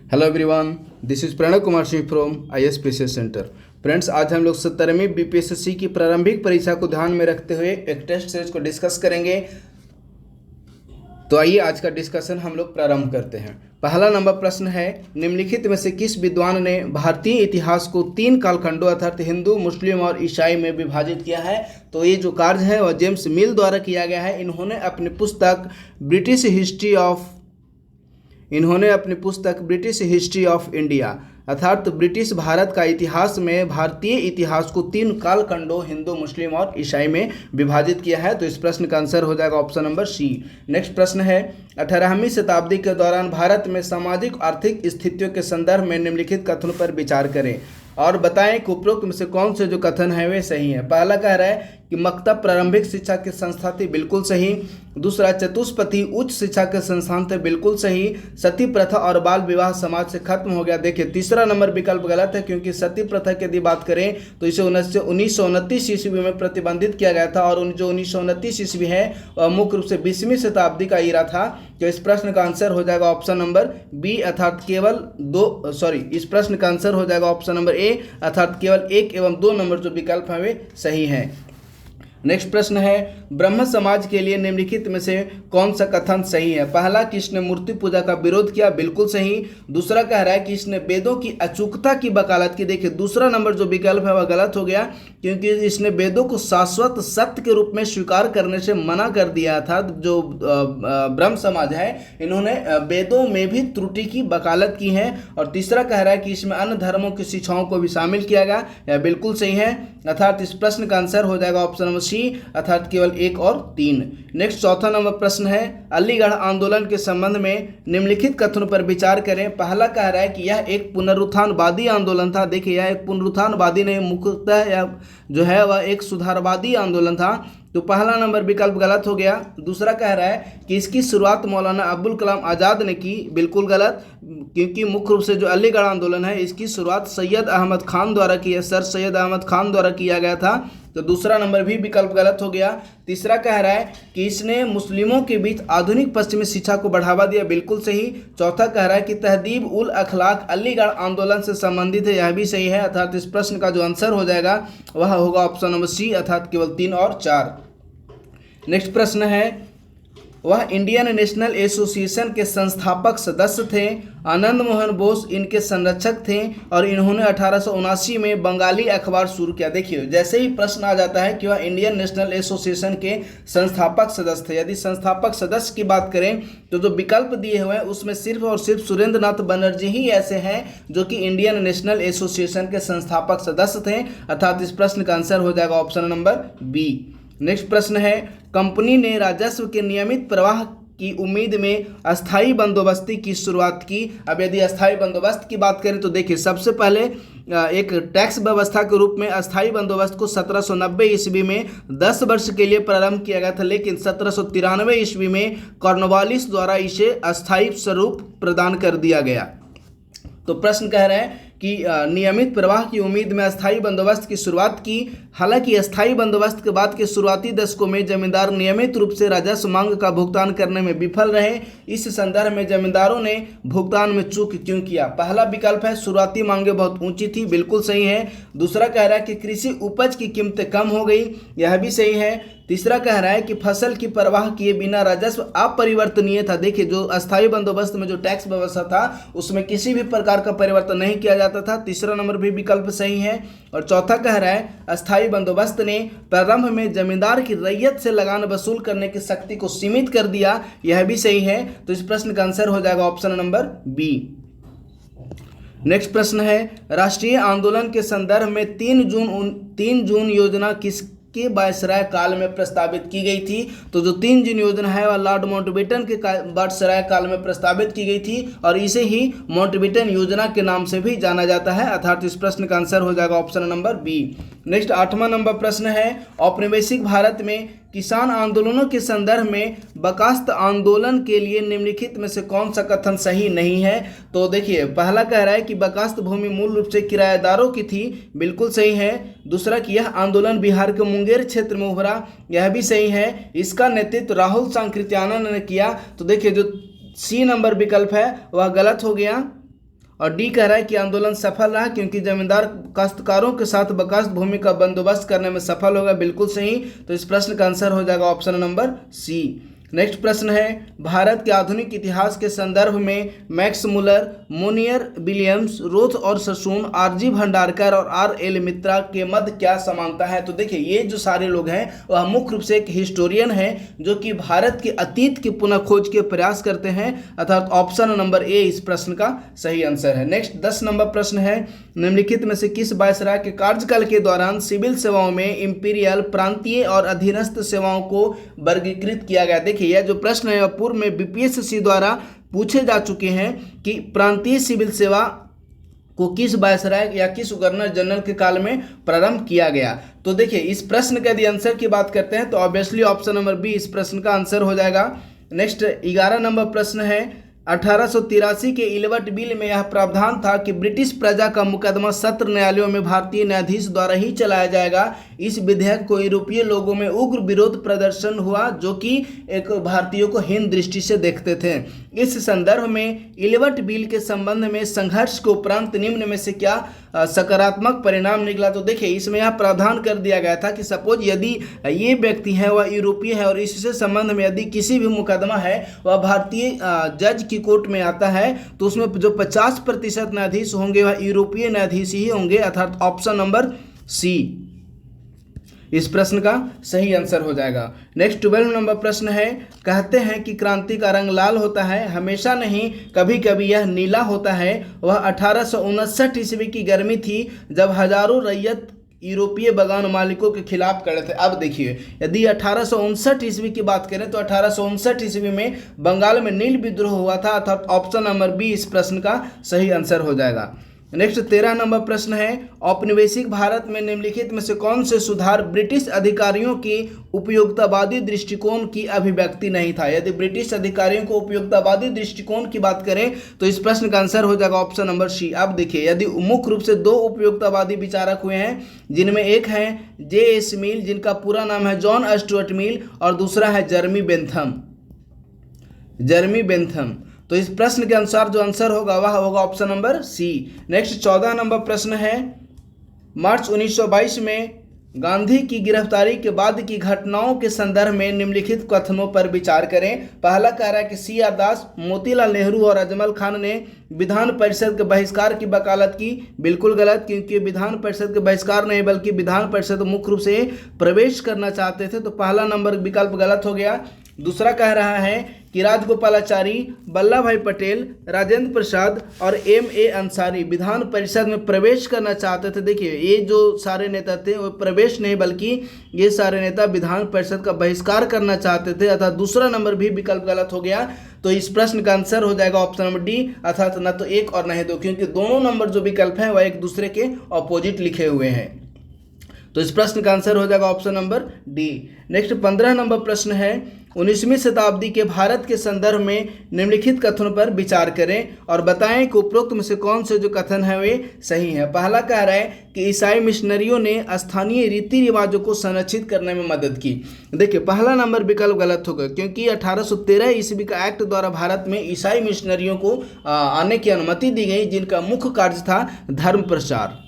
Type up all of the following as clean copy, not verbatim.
Hello everyone, this is Pranav Kumar Singh from ISPCS centre. Friends, आज हम लोग 17वीं BPSC की प्रारंभिक परीक्षा को ध्यान में रखते हुए एक टेस्ट सीरीज को डिस्कस करेंगे। तो आइए आज का डिस्कशन हम लोग प्रारंभ करते हैं। पहला नंबर प्रश्न है, निम्नलिखित में से किस विद्वान ने भारतीय इतिहास को 3 कालखंडों अर्थात हिंदू, मुस्लिम और ईसाई में विभाजित किया है? तो ये जो कार्य है वह जेम्स मिल द्वारा किया गया है। इन्होंने अपनी पुस्तक ब्रिटिश हिस्ट्री ऑफ इंडिया अर्थात ब्रिटिश भारत का इतिहास में भारतीय इतिहास को 3 कालखंडों हिंदू, मुस्लिम और ईसाई में विभाजित किया है। तो इस प्रश्न का आंसर हो जाएगा ऑप्शन नंबर सी। नेक्स्ट प्रश्न है, 18वीं शताब्दी के दौरान भारत में सामाजिक आर्थिक स्थितियों के संदर्भ में निम्नलिखित कथनों पर विचार करें और बताएं कि उपरोक्त में से कौन से जो कथन है वे सही है। पहला कह रहा है कि मकतब प्रारंभिक शिक्षा के संस्था थे, बिल्कुल सही। दूसरा, चतुष्पथी उच्च शिक्षा के संस्थान थे, बिल्कुल सही। सती प्रथा और बाल विवाह समाज से खत्म हो गया। देखिए, तीसरा नंबर विकल्प गलत है, क्योंकि सती प्रथा की यदि बात करें तो इसे 1929 ईस्वी में प्रतिबंधित किया गया था और जो 1929 ईस्वी है वह मुख्य रूप से 20वीं शताब्दी का ईरा था। तो इस प्रश्न का आंसर हो जाएगा ऑप्शन नंबर बी अर्थात केवल इस प्रश्न का आंसर हो जाएगा ऑप्शन नंबर ए अर्थात केवल 1 एवं 2 नंबर जो विकल्प है वे सही है। नेक्स्ट प्रश्न है, ब्रह्म समाज के लिए निम्नलिखित में से कौन सा कथन सही है? पहला, कि इसने मूर्ति पूजा का विरोध किया, बिल्कुल सही। दूसरा कह रहा है कि इसने वेदों की अचूकता की वकालत की। देखिए, दूसरा नंबर जो विकल्प है वह गलत हो गया, क्योंकि इसने वेदों को शाश्वत सत्य के रूप में स्वीकार करने से मना कर दिया था। जो ब्रह्म समाज है इन्होंने वेदों में भी त्रुटि की वकालत की है। और तीसरा कह रहा है कि इसमें अन्य धर्मों की शिक्षाओं को भी शामिल किया गया, यह बिल्कुल सही है। अर्थात इस प्रश्न का आंसर हो जाएगा ऑप्शन नंबर सी अर्थात केवल 1 और 3। नेक्स्ट चौथा नंबर प्रश्न है, अलीगढ़ आंदोलन के संबंध में निम्नलिखित कथनों पर विचार करें। पहला कह रहा है कि यह एक पुनरुत्थानवादी आंदोलन था। देखिए, यह एक पुनरुत्थानवादी नहीं, मुख्यतः यह जो है वह एक सुधारवादी आंदोलन था। तो पहला नंबर विकल्प गलत हो गया। दूसरा कह रहा है कि इसकी शुरुआत मौलाना अब्दुल कलाम आज़ाद ने की, बिल्कुल गलत, क्योंकि मुख्य रूप से जो अलीगढ़ आंदोलन है इसकी शुरुआत सैयद अहमद खान द्वारा की है, सर सैयद अहमद खान द्वारा किया गया था। तो दूसरा नंबर भी विकल्प गलत हो गया। तीसरा कह रहा है कि इसने मुस्लिमों के बीच आधुनिक पश्चिमी शिक्षा को बढ़ावा दिया, बिल्कुल सही। चौथा कह रहा है कि तहदीब उल अखलाक अलीगढ़ आंदोलन से संबंधित है, यह भी सही है। अर्थात इस प्रश्न का जो आंसर हो जाएगा वह होगा ऑप्शन नंबर सी अर्थात केवल 3 और 4। नेक्स्ट प्रश्न है, वह इंडियन नेशनल एसोसिएशन के संस्थापक सदस्य थे। आनंद मोहन बोस इनके संरक्षक थे और इन्होंने 1879 में बंगाली अखबार शुरू किया। देखिए, जैसे ही प्रश्न आ जाता है कि वह इंडियन नेशनल एसोसिएशन के संस्थापक सदस्य थे, यदि संस्थापक सदस्य की बात करें तो जो विकल्प दिए हुए हैं उसमें सिर्फ और सिर्फ सुरेंद्र नाथ बनर्जी ही ऐसे हैं जो कि इंडियन नेशनल एसोसिएशन के संस्थापक सदस्य थे। अर्थात इस प्रश्न का आंसर हो जाएगा ऑप्शन नंबर बी। नेक्स्ट प्रश्न है, कंपनी ने राजस्व के नियमित प्रवाह की उम्मीद में अस्थायी बंदोबस्ती की शुरुआत की। अब यदि अस्थायी बंदोबस्त की बात करें तो देखिए, सबसे पहले एक टैक्स व्यवस्था के रूप में अस्थायी बंदोबस्त को 1790 ईस्वी में 10 वर्ष के लिए प्रारंभ किया गया था, लेकिन 1793 ईस्वी में कॉर्नवालिस द्वारा इसे अस्थायी स्वरूप प्रदान कर दिया गया। तो प्रश्न कह रहे हैं कि नियमित प्रवाह की उम्मीद में अस्थायी बंदोबस्त की शुरुआत की। हालांकि अस्थायी बंदोबस्त के बाद के शुरुआती दशकों में जमींदार नियमित रूप से राजस्व मांग का भुगतान करने में विफल रहे। इस संदर्भ में जमींदारों ने भुगतान में चूक क्यों किया? पहला विकल्प है शुरुआती मांगें बहुत ऊंची थी, बिल्कुल सही है। दूसरा कह रहा है कि कृषि उपज की कीमतें कम हो गई, यह भी सही है। तीसरा कह रहा है कि फसल की परवाह किए बिना राजस्व अपरिवर्तनीय था। देखिए, जो अस्थायी बंदोबस्त में जो टैक्स व्यवस्था था उसमें किसी भी प्रकार का परिवर्तन नहीं किया जाता था। तीसरा नंबर भी विकल्प सही है। और चौथा कह रहा है अस्थायी बंदोबस्त ने प्रारंभ में जमींदार की रैयत से लगान वसूल करने की शक्ति को सीमित कर दिया, यह भी सही है। तो इस प्रश्न का आंसर हो जाएगा ऑप्शन नंबर बी। नेक्स्ट प्रश्न है, राष्ट्रीय आंदोलन के संदर्भ में 3 जून योजना किसके वायसराय काल में प्रस्तावित की गई थी? तो जो 3 जून योजना है वह लॉर्ड माउंटबेटन के वायसराय काल में प्रस्तावित की गई थी और इसे ही माउंटबेटन योजना के नाम से भी जाना जाता है। अर्थात इस प्रश्न का आंसर हो जाएगा ऑप्शन नंबर बी। नेक्स्ट 8वां नंबर प्रश्न है, औपनिवेशिक भारत में किसान आंदोलनों के संदर्भ में बर्खास्त आंदोलन के लिए निम्नलिखित में से कौन सा कथन सही नहीं है? तो देखिए, पहला कह रहा है कि बर्खास्त भूमि मूल रूप से किराएदारों की थी, बिल्कुल सही है। दूसरा कि यह आंदोलन बिहार के मुंगेर क्षेत्र में उभरा, यह भी सही है। इसका नेतृत्व राहुल सांकृत्यानंद ने किया। तो देखिए, जो सी नंबर विकल्प है वह गलत हो गया। और डी कह रहा है कि आंदोलन सफल रहा क्योंकि जमींदार काश्तकारों के साथ बकास्त भूमि का बंदोबस्त करने में सफल होगा। बिल्कुल सही। तो इस प्रश्न का आंसर हो जाएगा ऑप्शन नंबर सी। नेक्स्ट प्रश्न है, भारत के आधुनिक इतिहास के संदर्भ में Max Muller, Monier Williams, Roth और ससून, आरजी भंडारकर और आर.एल. मित्रा के मध्य क्या समानता है? तो देखिए ये जो सारे लोग हैं वह मुख्य रूप से एक हिस्टोरियन है जो कि भारत के अतीत की पुनः खोज के प्रयास करते हैं, अर्थात ऑप्शन नंबर ए इस प्रश्न का सही आंसर है। नेक्स्ट 10 नंबर प्रश्न है, निम्नलिखित में से किस वायसराय के कार्यकाल के दौरान सिविल सेवाओं में इंपीरियल, प्रांतीय और अधीनस्थ सेवाओं को वर्गीकृत किया गया? देखिए यह जो प्रश्न है पूर्व में बीपीएससी द्वारा पूछे जा चुके हैं कि प्रांतीय सिविल सेवा को किस वायसराय या किस गवर्नर जनरल के काल में प्रारंभ किया गया। तो देखिए इस प्रश्न के यदि आंसर की बात करते हैं तो ऑब्वियसली ऑप्शन नंबर बी इस प्रश्न का आंसर हो जाएगा। नेक्स्ट 11 नंबर प्रश्न है, 1883 के इलवट बिल में यह प्रावधान था कि ब्रिटिश प्रजा का मुकदमा सत्र न्यायालयों में भारतीय न्यायाधीश द्वारा ही चलाया जाएगा। इस विधेयक को यूरोपीय लोगों में उग्र विरोध प्रदर्शन हुआ जो कि एक भारतीयों को हीन दृष्टि से देखते थे। इस संदर्भ में इलवट बिल के संबंध में संघर्ष के उपरांत निम्न में से क्या सकारात्मक परिणाम निकला? तो देखिए इसमें यह प्रावधान कर दिया गया था कि सपोज यदि ये व्यक्ति है वह यूरोपीय है और इससे संबंध में यदि किसी भी मुकदमा है वह भारतीय जज की कोर्ट में आता है तो उसमें जो 50% न्यायाधीश होंगे वह यूरोपीय न्यायाधीश ही होंगे, अर्थात ऑप्शन नंबर सी इस प्रश्न का सही आंसर हो जाएगा। नेक्स्ट 12 नंबर प्रश्न है, कहते हैं कि क्रांति का रंग लाल होता है, हमेशा नहीं कभी कभी यह नीला होता है। वह 1859 ईस्वी की गर्मी थी जब हजारों रैयत यूरोपीय बागान मालिकों के खिलाफ खड़े थे। अब देखिए यदि 1859 ईस्वी की बात करें तो 1859 ईस्वी में बंगाल में नील विद्रोह हुआ था, अर्थात ऑप्शन नंबर बी इस प्रश्न का सही आंसर हो जाएगा। नेक्स्ट 13 नंबर प्रश्न है, औपनिवेशिक भारत में निम्नलिखित में से कौन से सुधार ब्रिटिश अधिकारियों की उपयोगितावादी दृष्टिकोण की अभिव्यक्ति नहीं था? यदि ब्रिटिश अधिकारियों को उपयोगितावादी दृष्टिकोण की बात करें तो इस प्रश्न का आंसर हो जाएगा ऑप्शन नंबर सी। अब देखिए यदि मुख्य रूप से 2 उपयोगितावादी विचारक हुए हैं जिनमें एक है J.S. मिल जिनका पूरा नाम है जॉन स्टुअर्ट मिल और दूसरा है जर्मी बेंथम। तो इस प्रश्न के अनुसार जो आंसर होगा वह होगा option number C. Next 14 number प्रश्न है, मार्च 1922 में गांधी की गिरफ्तारी के बाद की घटनाओं के संदर्भ में निम्नलिखित कथनों पर विचार करें। पहला कह रहा है कि C.R. दास, मोतीलाल नेहरू और अजमल खान ने विधान परिषद के बहिष्कार की वकालत की। बिल्कुल गलत, क्योंकि विधान परिषद के बहिष्कार नहीं बल्कि विधान परिषद मुख्य रूप से प्रवेश करना चाहते थे, तो पहला नंबर विकल्प गलत हो गया। दूसरा कह रहा है कि राजगोपालाचारी, वल्लभ भाई पटेल, राजेंद्र प्रसाद और M.A. अंसारी विधान परिषद में प्रवेश करना चाहते थे। देखिए ये जो सारे नेता थे वो प्रवेश नहीं बल्कि ये सारे नेता विधान परिषद का बहिष्कार करना चाहते थे, अर्थात दूसरा नंबर भी विकल्प गलत हो गया। तो इस प्रश्न का आंसर हो जाएगा ऑप्शन नंबर डी, अर्थात न तो एक और न ही दो, क्योंकि दोनों नंबर जो विकल्प हैं वह एक दूसरे के ऑपोजिट लिखे हुए हैं। तो इस प्रश्न का आंसर हो जाएगा option number D. Next 15 number प्रश्न है, 19वीं शताब्दी के भारत के संदर्भ में निम्नलिखित कथनों पर विचार करें और बताएं कि उपरोक्त में से कौन से जो कथन है वे सही है। पहला कह रहा है कि ईसाई मिशनरियों ने स्थानीय रीति रिवाजों को संरक्षित करने में मदद की। देखिए पहला नंबर विकल्प गलत होगा, क्योंकि 1813 ईस्वी का एक्ट द्वारा भारत में ईसाई मिशनरियों को आने की अनुमति दी गई, जिनका मुख्य कार्य था धर्म प्रचार,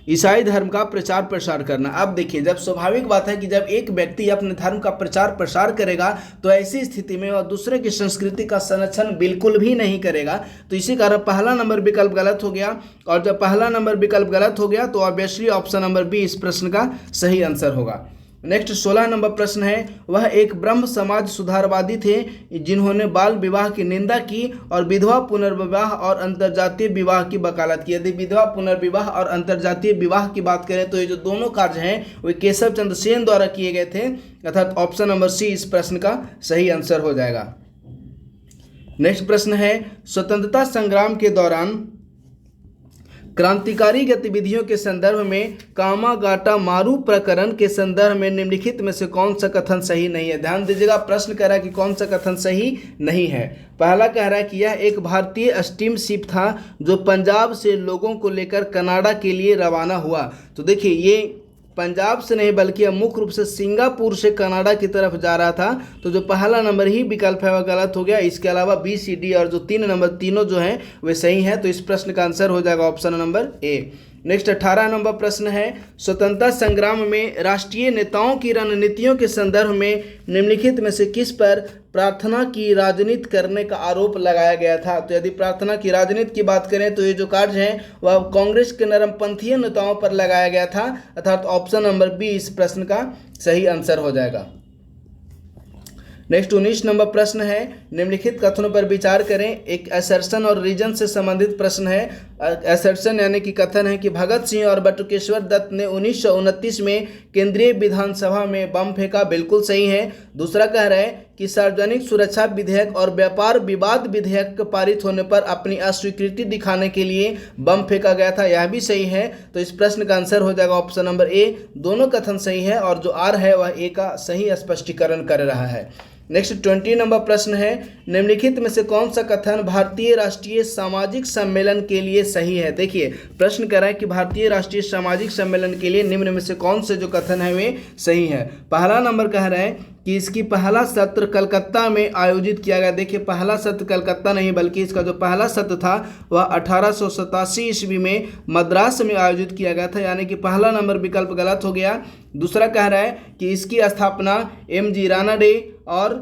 ईसाई धर्म का प्रचार प्रसार करना। अब देखिए जब स्वाभाविक बात है कि जब एक व्यक्ति अपने धर्म का प्रचार प्रसार करेगा तो ऐसी स्थिति में वह दूसरे की संस्कृति का संरक्षण बिल्कुल भी नहीं करेगा, तो इसी कारण पहला नंबर विकल्प गलत हो गया। और जब पहला नंबर विकल्प गलत हो गया तो ऑब्वियसली ऑप्शन नंबर बी इस प्रश्न का सही आंसर होगा। नेक्स्ट 16 नंबर प्रश्न है, वह एक ब्रह्म समाज सुधारवादी थे जिन्होंने बाल विवाह की निंदा की और विधवा पुनर्विवाह और अंतर्जातीय विवाह की वकालत की। यदि विधवा पुनर्विवाह और अंतर्जातीय विवाह की बात करें तो ये जो दोनों कार्य हैं वे केशव चंद्र सेन द्वारा किए गए थे, अर्थात ऑप्शन नंबर सी इस प्रश्न का सही आंसर हो जाएगा। नेक्स्ट प्रश्न है, स्वतंत्रता संग्राम के दौरान क्रांतिकारी गतिविधियों के संदर्भ में कामागाटा मारू प्रकरण के संदर्भ में निम्नलिखित में से कौन सा कथन सही नहीं है? ध्यान दीजिएगा, प्रश्न कह रहा है कि कौन सा कथन सही नहीं है। पहला कह रहा है कि यह एक भारतीय स्टीम शिप था जो पंजाब से लोगों को लेकर कनाडा के लिए रवाना हुआ। तो देखिए ये पंजाब से नहीं बल्कि यह मुख्य रूप से सिंगापुर से कनाडा की तरफ जा रहा था। तो जो पहला नंबर ही विकल्प है वह गलत हो गया। इसके अलावा बी, सी, डी और जो 3 नंबर तीनों जो हैं वे सही हैं। तो इस प्रश्न का आंसर हो जाएगा option number A. Next 18 number प्रश्न है, स्वतंत्रता संग्राम में राष्ट्रीय नेताओं की रणनीतियों के संदर्भ में निम्नलिखित में से किस पर प्रार्थना की राजनीति करने का आरोप लगाया गया था। तो यदि प्रार्थना की राजनीति की बात करें तो ये जो कार्य है वह कांग्रेस के नरमपंथीय नेताओं पर लगाया गया था, अर्थात ऑप्शन नंबर बी इस प्रश्न का सही आंसर हो जाएगा। नेक्स्ट 19 नंबर प्रश्न है, निम्नलिखित कथनों पर विचार करें। एक असर्शन और रीजन से संबंधित प्रश्न है। असर्शन यानी कि कथन है कि भगत सिंह और बटुकेश्वर दत्त ने 1929 में केंद्रीय विधानसभा में बम फेंका, बिल्कुल सही है। दूसरा कह रहा है कि सार्वजनिक सुरक्षा विधेयक और व्यापार विवाद विधेयक पारित होने पर अपनी अस्वीकृति दिखाने के लिए बम फेंका गया था, यह भी सही है। तो इस प्रश्न का आंसर हो जाएगा ऑप्शन नंबर ए। दोनों कथन सही है और जो आर है वह ए का सही स्पष्टीकरण कर रहा है। नेक्स्ट 20 नंबर प्रश्न है, निम्नलिखित में से कौन सा कथन भारतीय राष्ट्रीय सामाजिक सम्मेलन के लिए सही है। देखिए प्रश्न कह रहा है कि भारतीय राष्ट्रीय सामाजिक सम्मेलन के लिए निम्न में से कौन से जो कथन है वे सही है। पहला नंबर कह रहा है कि इसकी पहला सत्र कलकत्ता में आयोजित किया गया। देखिए पहला सत्र कलकत्ता नहीं बल्कि इसका जो पहला सत्र था वह 1887 ईस्वी में मद्रास में आयोजित किया गया था, यानी कि पहला नंबर विकल्प गलत हो गया। दूसरा कह रहा है कि इसकी स्थापना एम.जी. रानाडे और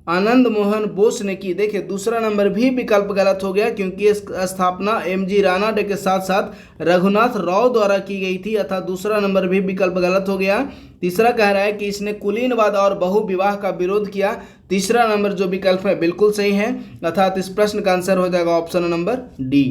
आनंद मोहन बोस ने की। देखिए दूसरा नंबर भी विकल्प गलत हो गया क्योंकि इस स्थापना एम.जी. रानाडे के साथ साथ रघुनाथ राव द्वारा की गई थी, अर्थात दूसरा नंबर भी विकल्प गलत हो गया। तीसरा कह रहा है कि इसने कुलीनवाद और बहुविवाह का विरोध किया। तीसरा नंबर जो विकल्प है बिल्कुल सही है, अर्थात इस प्रश्न का आंसर हो जाएगा ऑप्शन नंबर डी।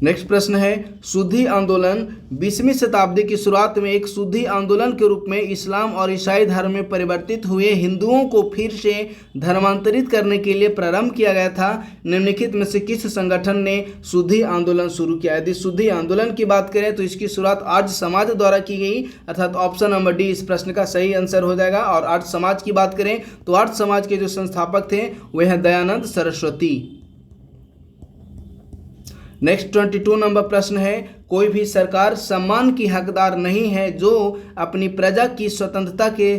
नेक्स्ट प्रश्न है, शुद्धि आंदोलन 20वीं शताब्दी की शुरुआत में एक शुद्धि आंदोलन के रूप में इस्लाम और ईसाई धर्म में परिवर्तित हुए हिंदुओं को फिर से धर्मांतरित करने के लिए प्रारंभ किया गया था। निम्नलिखित में से किस संगठन ने शुद्धि आंदोलन शुरू किया। यदि शुद्धि आंदोलन की बात करें तो इसकी शुरुआत आर्य समाज द्वारा की गई, अर्थात ऑप्शन नंबर डी इस प्रश्न का सही आंसर हो जाएगा। और आर्य समाज की बात करें तो आर्य समाज के जो संस्थापक थे वे हैं दयानंद सरस्वती। नेक्स्ट 22 नंबर प्रश्न है, कोई भी सरकार सम्मान की हकदार नहीं है जो अपनी प्रजा की स्वतंत्रता के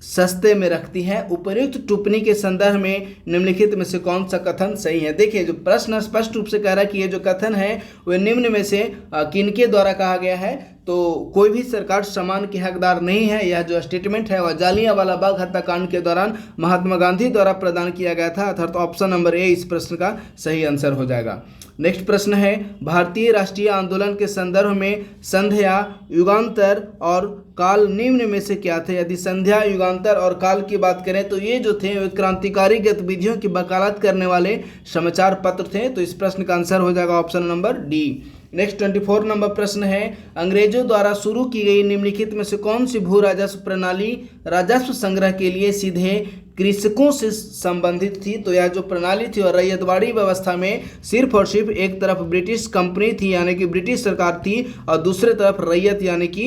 सस्ते में रखती है। उपर्युक्त टिप्पणी के संदर्भ में निम्नलिखित में से कौन सा कथन सही है। देखिए जो प्रश्न स्पष्ट रूप से कह रहा है कि ये जो कथन है वह निम्न में से किनके द्वारा कहा गया है। तो कोई भी सरकार सम्मान की हकदार नहीं है, यह जो स्टेटमेंट है वह जालियांवाला बाग हत्याकांड के दौरान महात्मा गांधी द्वारा प्रदान किया गया था, अर्थात ऑप्शन नंबर ए इस प्रश्न का सही आंसर हो जाएगा। नेक्स्ट प्रश्न है, भारतीय राष्ट्रीय आंदोलन के संदर्भ में संध्या, युगांतर और काल निम्न में से क्या थे। यदि संध्या, युगांतर और काल की बात करें तो ये जो थे वे क्रांतिकारी गतिविधियों की वकालत करने वाले समाचार पत्र थे। तो इस प्रश्न का आंसर हो जाएगा option number D. Next 24 number प्रश्न है, अंग्रेजों द्वारा शुरू की गई निम्नलिखित में से कौन सी भू राजस्व प्रणाली राजस्व संग्रह के लिए सीधे कृषकों से संबंधित थी। तो यह जो प्रणाली थी और रैयतवाड़ी व्यवस्था में सिर्फ और सिर्फ एक तरफ ब्रिटिश कंपनी थी यानी कि ब्रिटिश सरकार थी और दूसरे तरफ रैयत यानी कि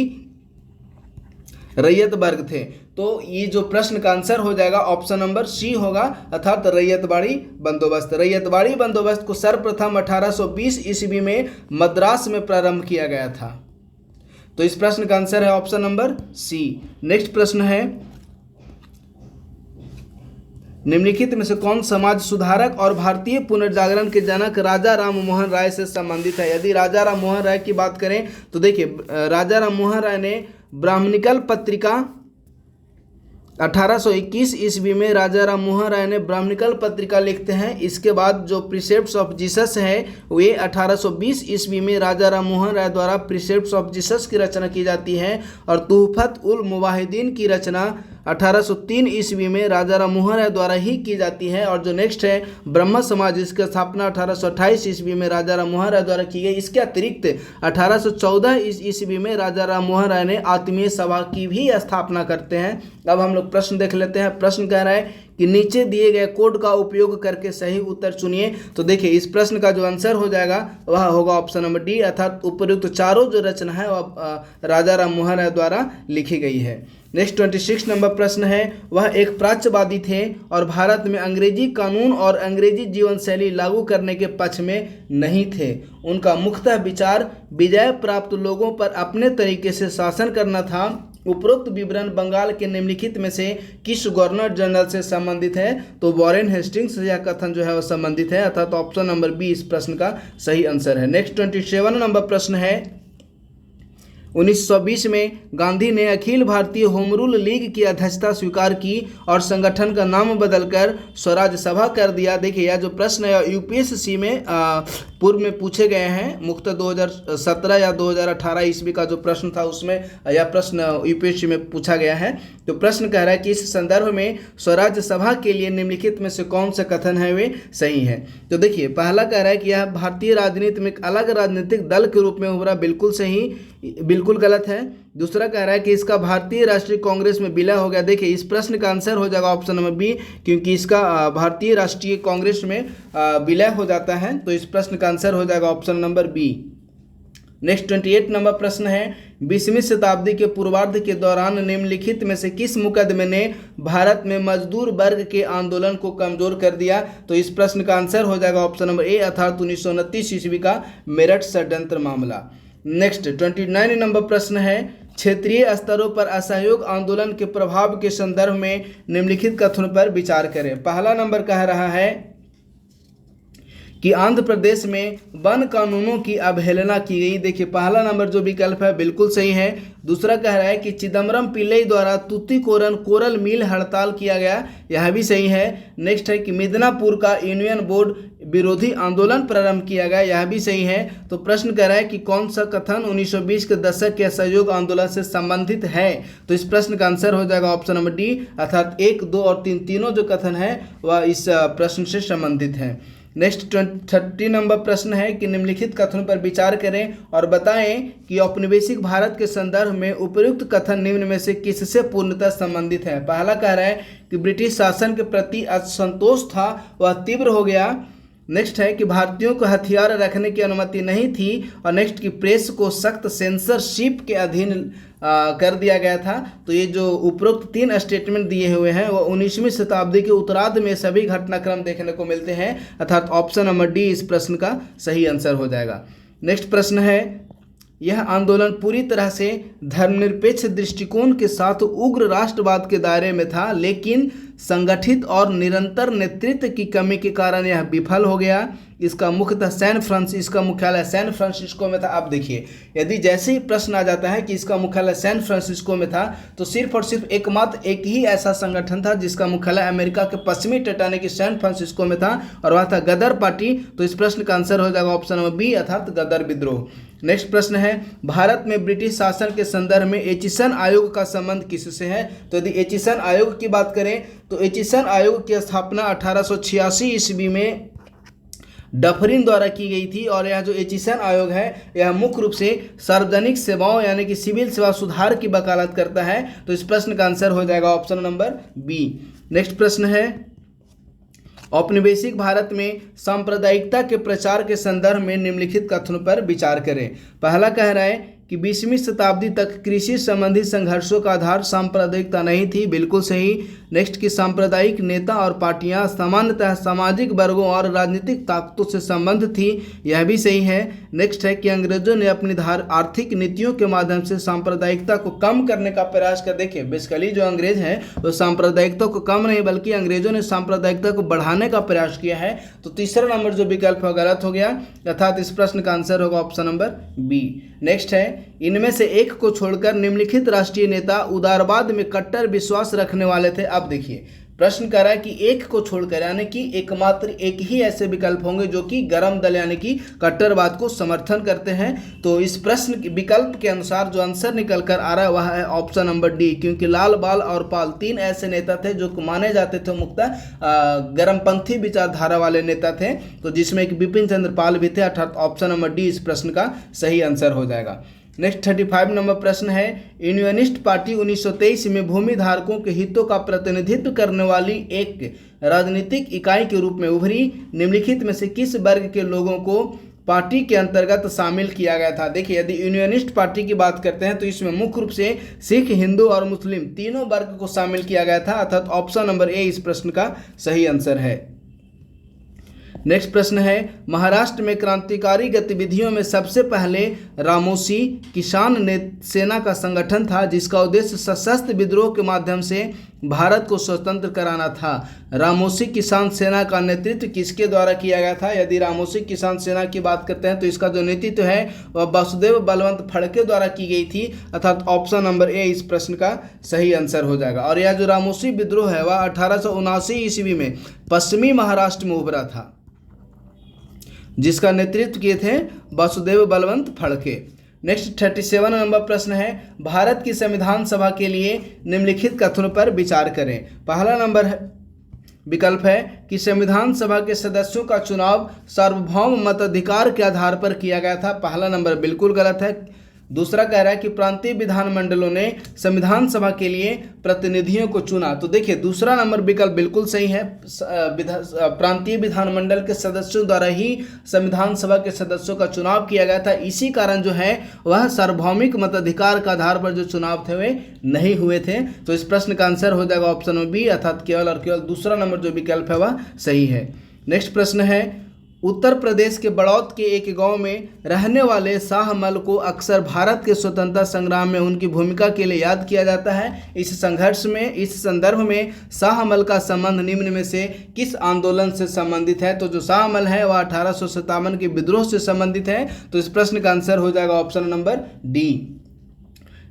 रैयत वर्ग थे। तो ये जो प्रश्न का आंसर हो जाएगा ऑप्शन नंबर सी होगा, अर्थात रैयतवाड़ी बंदोबस्त। रैयतवाड़ी बंदोबस्त को सर्वप्रथम 1820 ईस्वी में मद्रास में प्रारंभ किया गया था। तो इस प्रश्न का आंसर है ऑप्शन नंबर सी। नेक्स्ट प्रश्न है, निम्नलिखित में से कौन समाज सुधारक और भारतीय पुनर्जागरण के जनक राजा राम मोहन राय से संबंधित है। यदि राजा राम मोहन राय की बात करें तो देखिए राजा राम मोहन राय ने ब्राह्मणिकल पत्रिका 1821 ईस्वी में राजा राम मोहन राय ने ब्राह्मणिकल पत्रिका लिखते हैं। इसके बाद जो प्रिसेप्ट्स ऑफ जीसस है वे 1820 ईस्वी में राजा राम मोहन राय द्वारा प्रिसेप्ट्स ऑफ जीसस की रचना की जाती है और तुहफत उल मुवाहिदीन की रचना 1803 ईस्वी में राजा राम मोहन राय द्वारा ही की जाती है। और जो नेक्स्ट है ब्रह्म समाज, इसकी स्थापना 1828 ईस्वी में राजा राम मोहन राय द्वारा की गई। इसके अतिरिक्त 1814 ईस्वी में राजा राम मोहन राय ने आत्मीय सभा की भी स्थापना करते हैं। अब हम लोग प्रश्न देख लेते हैं। प्रश्न कह रहा है कि नीचे दिए गए कोड का उपयोग करके सही उत्तर चुनिए। तो देखिए इस प्रश्न का जो आंसर हो जाएगा वह होगा ऑप्शन नंबर डी, अर्थात उपयुक्त चारों जो रचना है वह राजा राम मोहन राय द्वारा लिखी गई है। नेक्स्ट 26 नंबर प्रश्न है, वह एक प्राच्यवादी थे और भारत में अंग्रेजी कानून और अंग्रेजी जीवन शैली लागू करने के पक्ष में नहीं थे। उनका मुख्यतः विचार विजय प्राप्त लोगों पर अपने तरीके से शासन करना था। उपरोक्त विवरण बंगाल के निम्नलिखित में से किस गवर्नर जनरल से संबंधित है? तो वॉरेन हेस्टिंग्स से यह कथन जो है वह संबंधित है, अर्थात ऑप्शन नंबर बी इस प्रश्न का सही आंसर है। नेक्स्ट 27 नंबर प्रश्न है, 1920 में गांधी ने Akhil Bharatiya home rule league की अध्यक्षता स्वीकार की और संगठन का नाम बदलकर स्वराज सभा कर दिया। देखिए यह जो प्रश्न है यूपीएससी में पूर्व में पूछे गए हैं, मुख्यतः 2017 या 2018 ईस्वी का जो प्रश्न था उसमें यह प्रश्न यूपीएससी में पूछा गया है। तो प्रश्न कह रहा है कि इस संदर्भ में स्वराज सभा के लिए निम्नलिखित में से कौन सा कथन है वे सही है? तो देखिए पहला कह रहा है कि यह भारतीय राजनीति में एक अलग राजनीतिक दल के रूप में उभरा, बिल्कुल सही, बिल्कुल गलत है। दूसरा कह रहा है कि इसका भारतीय राष्ट्रीय कांग्रेस में विलय हो गया। देखिए इस प्रश्न का आंसर हो जाएगा ऑप्शन नंबर बी, क्योंकि इसका भारतीय राष्ट्रीय कांग्रेस में विलय हो जाता है, तो इस प्रश्न का आंसर हो जाएगा option number B. Next 28 number प्रश्न है, 20वीं शताब्दी के पूर्वार्ध के दौरान निम्नलिखित में से किस मुकदमे ने भारत में मजदूर वर्ग के आंदोलन को कमजोर कर दिया? तो इस प्रश्न का आंसर हो जाएगा ऑप्शन नंबर ए, अर्थात 1929 ईस्वी का मेरठ षड्यंत्र मामला। नेक्स्ट 29 नंबर प्रश्न है, क्षेत्रीय स्तरों पर असहयोग आंदोलन के प्रभाव के संदर्भ में निम्नलिखित कथनों पर विचार करें। पहला नंबर कह रहा है कि आंध्र प्रदेश में वन कानूनों की अवहेलना की गई। देखिए पहला नंबर जो विकल्प है बिल्कुल सही है। दूसरा कह रहा है कि चिदम्बरम पिल्लई द्वारा तूतीकोरन कोरल मिल हड़ताल किया गया, यह भी सही है। नेक्स्ट है कि मिदनापुर का यूनियन बोर्ड विरोधी आंदोलन प्रारंभ किया गया, यह भी सही है। तो प्रश्न कह रहा है कि कौन सा कथन 1920 के दशक के असहयोग आंदोलन से संबंधित है? तो इस प्रश्न का आंसर हो जाएगा ऑप्शन नंबर डी, अर्थात 1, 2 और 3 तीनों जो कथन है वह इस प्रश्न से संबंधित है। नेक्स्ट 30 नंबर प्रश्न है कि निम्नलिखित कथनों पर विचार करें और बताएं कि औपनिवेशिक भारत के संदर्भ में उपयुक्त कथन निम्न में से किससे पूर्णतः संबंधित है? पहला कह रहा है कि ब्रिटिश शासन के प्रति असंतोष था वह तीव्र हो गया। नेक्स्ट है कि भारतीयों को हथियार रखने की अनुमति नहीं थी, और नेक्स्ट की प्रेस को सख्त सेंसरशिप के अधीन कर दिया गया था। तो ये जो उपरोक्त 3 स्टेटमेंट दिए हुए हैं वो 19वीं शताब्दी के उत्तरार्ध में सभी घटनाक्रम देखने को मिलते हैं, अर्थात ऑप्शन नंबर डी इस प्रश्न का सही आंसर हो जाएगा। नेक्स्ट प्रश्न है, यह आंदोलन पूरी तरह से धर्मनिरपेक्ष दृष्टिकोण के साथ उग्र राष्ट्रवाद के दायरे में था, लेकिन संगठित और निरंतर नेतृत्व की कमी के कारण यह विफल हो गया। इसका मुख्यालय सैन फ्रांसिस्को में था। आप देखिए यदि जैसे ही प्रश्न आ जाता है कि इसका मुख्यालय सैन फ्रांसिस्को में था, तो सिर्फ और सिर्फ एकमात्र एक ही ऐसा संगठन था जिसका मुख्यालय अमेरिका के पश्चिमी तट यानी कि सैन फ्रांसिस्को में था, और वह था गदर पार्टी। तो इस प्रश्न का आंसर हो जाएगा ऑप्शन नंबर बी, अर्थात गदर विद्रोह। नेक्स्ट प्रश्न है, भारत में ब्रिटिश शासन के संदर्भ में एचिसन आयोग का संबंध किससे है? तो यदि एचिसन आयोग की बात करें तो एचिसन आयोग की स्थापना 1886 ईस्वी में डफरिन द्वारा की गई थी, और यह जो एचिसन आयोग है यह मुख्य रूप से सार्वजनिक सेवाओं यानी कि सिविल सेवा सुधार की वकालत करता है। तो इस प्रश्न का आंसर हो जाएगा ऑप्शन नंबर बी। नेक्स्ट प्रश्न है, औपनिवेशिक भारत में सांप्रदायिकता के प्रचार के संदर्भ में निम्नलिखित कथनों पर विचार करें। पहला कह रहा है कि 20वीं शताब्दी तक कृषि संबंधी संघर्षों का आधार सांप्रदायिकता नहीं थी, बिल्कुल सही। नेक्स्ट की सांप्रदायिक नेता और पार्टियां सामान्यतः सामाजिक वर्गों और राजनीतिक ताकतों से संबंध थी, यह भी सही है। नेक्स्ट है कि अंग्रेजों ने अपनी आर्थिक नीतियों के माध्यम से सांप्रदायिकता को कम करने का प्रयास कर। देखिए बेसिकली जो अंग्रेज हैं वो सांप्रदायिकता को कम नहीं बल्कि अंग्रेजों ने सांप्रदायिकता को बढ़ाने का प्रयास किया है। तो तीसरा नंबर जो विकल्प है गलत हो गया, अर्थात इस प्रश्न का आंसर होगा ऑप्शन नंबर बी। नेक्स्ट है, इनमें से एक को छोड़कर निम्नलिखित राष्ट्रीय नेता उदारवाद में कट्टर विश्वास रखने वाले थे। अब देखिए प्रश्न कर रहा है कि एक को छोड़कर यानी कि एकमात्र एक ही ऐसे विकल्प होंगे जो कि गरम दल यानी कि कट्टरवाद को समर्थन करते हैं। तो इस प्रश्न विकल्प के अनुसार जो आंसर निकल कर आ रहा है वह है ऑप्शन नंबर डी, क्योंकि लाल बाल और पाल 3 ऐसे नेता थे जो माने जाते थे मुख्यतः गर्मपंथी विचारधारा वाले नेता थे, तो जिसमें एक बिपिन चंद्र पाल भी थे, अर्थात ऑप्शन नंबर डी इस प्रश्न का सही आंसर हो जाएगा। नेक्स्ट 35 नंबर प्रश्न है, यूनियनिस्ट पार्टी 1923 में भूमि धारकों के हितों का प्रतिनिधित्व करने वाली एक राजनीतिक इकाई के रूप में उभरी। निम्नलिखित में से किस वर्ग के लोगों को पार्टी के अंतर्गत शामिल किया गया था? देखिए, यदि यूनियनिस्ट पार्टी की बात करते हैं तो इसमें मुख्य रूप से सिख, हिंदू और मुस्लिम तीनों वर्ग को शामिल किया गया था, अर्थात ऑप्शन नंबर ए इस प्रश्न का सही आंसर है। नेक्स्ट प्रश्न है, महाराष्ट्र में क्रांतिकारी गतिविधियों में सबसे पहले रामोसी किसान सेना का संगठन था, जिसका उद्देश्य सशस्त्र विद्रोह के माध्यम से भारत को स्वतंत्र कराना था। रामोसी किसान सेना का नेतृत्व किसके द्वारा किया गया था? यदि रामोसी किसान सेना की बात करते हैं तो इसका जो नेतृत्व है वह वासुदेव बलवंत फड़के द्वारा की गई थी, अर्थात ऑप्शन नंबर ए इस प्रश्न का सही आंसर हो जाएगा। और यह जो रामोसी विद्रोह है वह 1879 ईस्वी में पश्चिमी महाराष्ट्र में उभरा था, जिसका नेतृत्व किए थे वासुदेव बलवंत फड़के। नेक्स्ट 37 नंबर प्रश्न है, भारत की संविधान सभा के लिए निम्नलिखित कथनों पर विचार करें। पहला नंबर विकल्प है कि संविधान सभा के सदस्यों का चुनाव सार्वभौम मताधिकार के आधार पर किया गया था। पहला नंबर बिल्कुल गलत है। दूसरा कह रहा है कि प्रांतीय विधानमंडलों ने संविधान सभा के लिए प्रतिनिधियों को चुना। तो देखिए, दूसरा नंबर विकल्प बिल्कुल सही है। प्रांतीय विधानमंडल के सदस्यों द्वारा ही संविधान सभा के सदस्यों का चुनाव किया गया था। इसी कारण जो है वह सार्वभौमिक मताधिकार के आधार पर जो चुनाव थे वे नहीं हुए थे। तो इस प्रश्न का आंसर हो जाएगा ऑप्शन नंबर बी, अर्थात केवल और केवल दूसरा नंबर जो विकल्प है वह सही है। नेक्स्ट प्रश्न है, उत्तर प्रदेश के बड़ौत के एक गांव में रहने वाले शाहमल को अक्सर भारत के स्वतंत्रता संग्राम में उनकी भूमिका के लिए याद किया जाता है। इस संदर्भ में शाहमल का संबंध निम्न में से किस आंदोलन से संबंधित है? तो जो शाहमल है वह 1857 के विद्रोह से संबंधित है। तो इस प्रश्न का आंसर हो जाएगा ऑप्शन नंबर डी।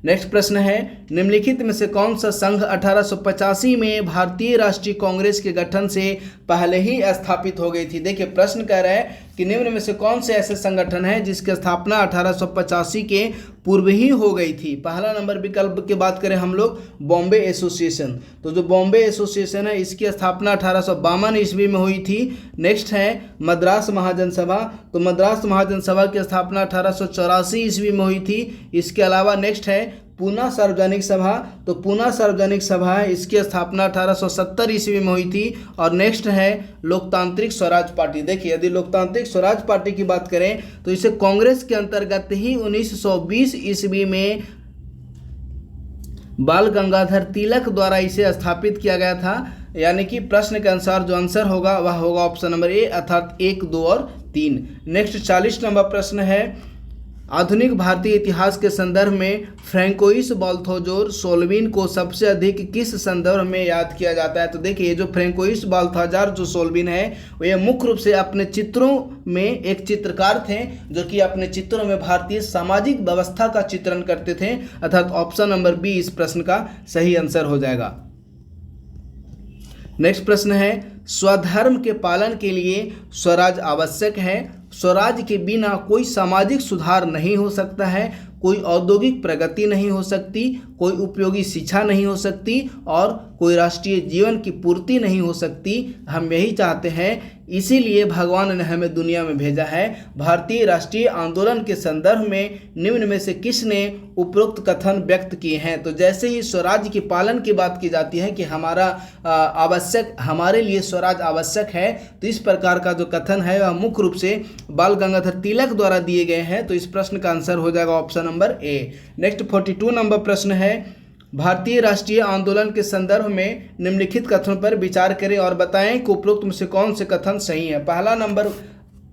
नेक्स्ट प्रश्न है, निम्नलिखित में से कौन सा संघ 1885 में भारतीय राष्ट्रीय कांग्रेस के गठन से पहले ही स्थापित हो गई थी? देखिए, प्रश्न कह रहा है कि निम्न में से कौन से ऐसे संगठन हैं जिसकी स्थापना 1885 के पूर्व ही हो गई थी? पहला नंबर विकल्प की बात करें हम लोग बॉम्बे एसोसिएशन। तो जो बॉम्बे एसोसिएशन है इसकी स्थापना 1852 ईस्वी में हुई थी। नेक्स्ट है मद्रास महाजन सभा। तो मद्रास महाजन सभा की स्थापना 1884 ईस्वी में हुई थी। इसके अलावा नेक्स्ट है पूना सार्वजनिक सभा। तो पूना सार्वजनिक सभा है, इसकी स्थापना 1870 ईस्वी में हुई थी। और नेक्स्ट है लोकतांत्रिक स्वराज पार्टी। देखिए, यदि लोकतांत्रिक स्वराज पार्टी की बात करें तो इसे कांग्रेस के अंतर्गत ही 1920 ईस्वी में बाल गंगाधर तिलक द्वारा इसे स्थापित किया गया था। यानी कि प्रश्न के अनुसार जो आंसर होगा वह होगा ऑप्शन नंबर ए, अर्थात 1, 2 और 3। नेक्स्ट 40 नंबर प्रश्न है, आधुनिक भारतीय इतिहास के संदर्भ में फ्रैंकोइस बाल्थाजोर सोल्विन को सबसे अधिक किस संदर्भ में याद किया जाता है? तो देखिए, जो फ्रैंकोइस बाल्थाजार जो सोल्विन है वे मुख्य रूप से अपने चित्रों में एक चित्रकार थे जो कि अपने चित्रों में भारतीय सामाजिक व्यवस्था का चित्रण करते थे, अर्थात ऑप्शन नंबर बी इस प्रश्न का सही आंसर हो जाएगा। नेक्स्ट प्रश्न है, स्वधर्म के पालन के लिए स्वराज आवश्यक है। स्वराज के बिना कोई सामाजिक सुधार नहीं हो सकता है, कोई औद्योगिक प्रगति नहीं हो सकती, कोई उपयोगी शिक्षा नहीं हो सकती और कोई राष्ट्रीय जीवन की पूर्ति नहीं हो सकती। हम यही चाहते हैं, इसीलिए भगवान ने हमें दुनिया में भेजा है। भारतीय राष्ट्रीय आंदोलन के संदर्भ में निम्न में से किसने उपरोक्त कथन व्यक्त किए हैं? तो जैसे ही स्वराज के पालन की बात की जाती है कि हमारे लिए स्वराज आवश्यक है, तो इस प्रकार का जो कथन है वह मुख्य रूप से बाल गंगाधर तिलक द्वारा दिए गए हैं। तो इस प्रश्न का आंसर हो जाएगा option number A. Next 42 number प्रश्न है, भारतीय राष्ट्रीय आंदोलन के संदर्भ में निम्नलिखित कथनों पर विचार करें और बताएं कि उपरोक्त में से कौन से कथन सही है। पहला नंबर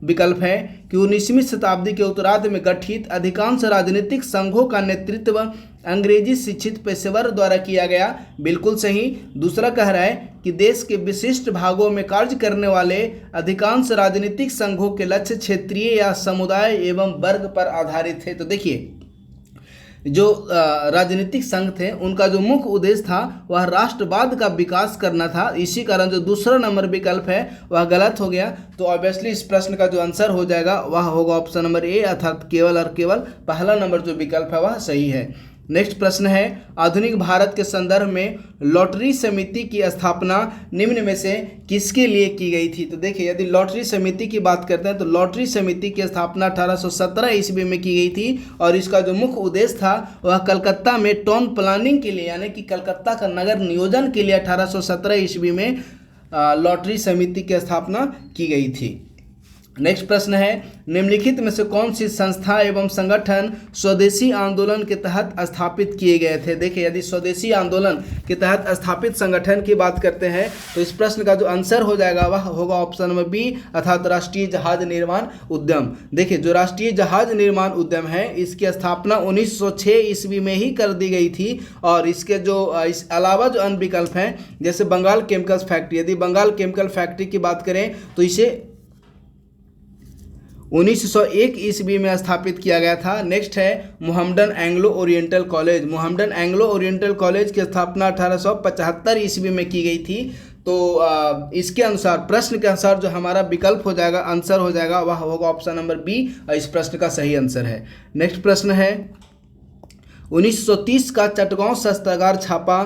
विकल्प है कि 19वीं शताब्दी के उत्तरार्ध में गठित अधिकांश राजनीतिक संघों का नेतृत्व अंग्रेजी शिक्षित पेशेवर द्वारा किया गया, बिल्कुल सही। दूसरा कह रहा है कि देश के विशिष्ट भागों में कार्य करने वाले अधिकांश राजनीतिक संघों के लक्ष्य क्षेत्रीय या समुदाय एवं वर्ग पर आधारित थे। तो देखिए, जो राजनीतिक संघ थे उनका जो मुख्य उद्देश्य था वह राष्ट्रवाद का विकास करना था। इसी कारण जो दूसरा नंबर विकल्प है वह गलत हो गया। तो ऑब्वियसली इस प्रश्न का जो आंसर हो जाएगा वह होगा ऑप्शन नंबर ए, अर्थात केवल और केवल पहला नंबर जो विकल्प है वह सही है। नेक्स्ट प्रश्न है, आधुनिक भारत के संदर्भ में लॉटरी समिति की स्थापना निम्न में से किसके लिए की गई थी? तो देखिए, यदि लॉटरी समिति की बात करते हैं तो लॉटरी समिति की स्थापना 1817 ईस्वी में की गई थी और इसका जो मुख्य उद्देश्य था वह कलकत्ता में टाउन प्लानिंग के लिए, यानी कि कलकत्ता का नगर नियोजन के लिए 1817 ईस्वी में लॉटरी समिति की स्थापना की गई थी। नेक्स्ट प्रश्न है, निम्नलिखित में से कौन सी संस्था एवं संगठन स्वदेशी आंदोलन के तहत स्थापित किए गए थे? देखिए, यदि स्वदेशी आंदोलन के तहत स्थापित संगठन की बात करते हैं तो इस प्रश्न का जो आंसर हो जाएगा वह होगा ऑप्शन नंबर बी, अर्थात राष्ट्रीय जहाज निर्माण उद्यम। देखिए, जो राष्ट्रीय जहाज निर्माण उद्यम है इसकी स्थापना 1906 ईस्वी में ही कर दी गई थी और इसके जो इस अलावा जो अन्य विकल्प हैं जैसे बंगाल केमिकल्स फैक्ट्री, यदि बंगाल केमिकल फैक्ट्री की बात करें तो इसे 1901 ईस्वी में स्थापित किया गया था। नेक्स्ट है Mohammedan Anglo oriental college. Mohammedan Anglo oriental college की स्थापना 1875 ईस्वी में की गई थी। तो इसके अनुसार, प्रश्न के अनुसार जो हमारा विकल्प हो जाएगा, आंसर हो जाएगा, वह होगा ऑप्शन नंबर बी और इस प्रश्न का सही आंसर है। नेक्स्ट प्रश्न है, 1930 का चटगांव शस्त्रागार छापा